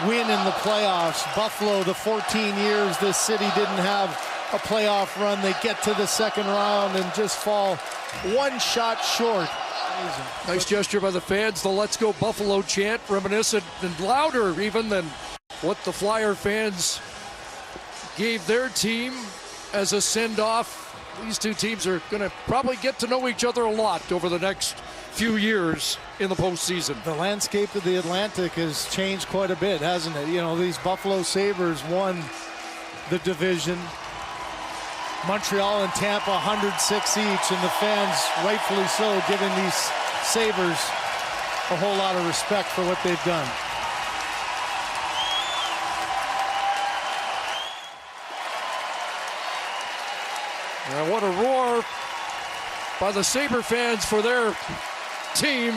win in the playoffs. Buffalo, the 14 years this city didn't have a playoff run. They get to the second round and just fall one shot short. Amazing. Nice gesture by the fans. The Let's Go Buffalo chant, reminiscent and louder even than what the Flyer fans gave their team as a send-off. These two teams are going to probably get to know each other a lot over the next few years in the postseason. The landscape of the Atlantic has changed quite a bit, hasn't it? You know, these Buffalo Sabres won the division. Montreal and Tampa 106 each, and the fans, rightfully so, giving these Sabres a whole lot of respect for what they've done. And what a roar by the Sabre fans for their team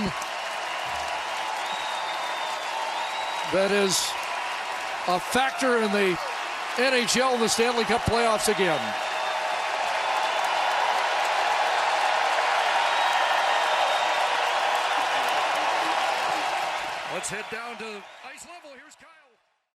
that is a factor in the NHL and the Stanley Cup playoffs again. Let's head down to ice level. Here's Kyle.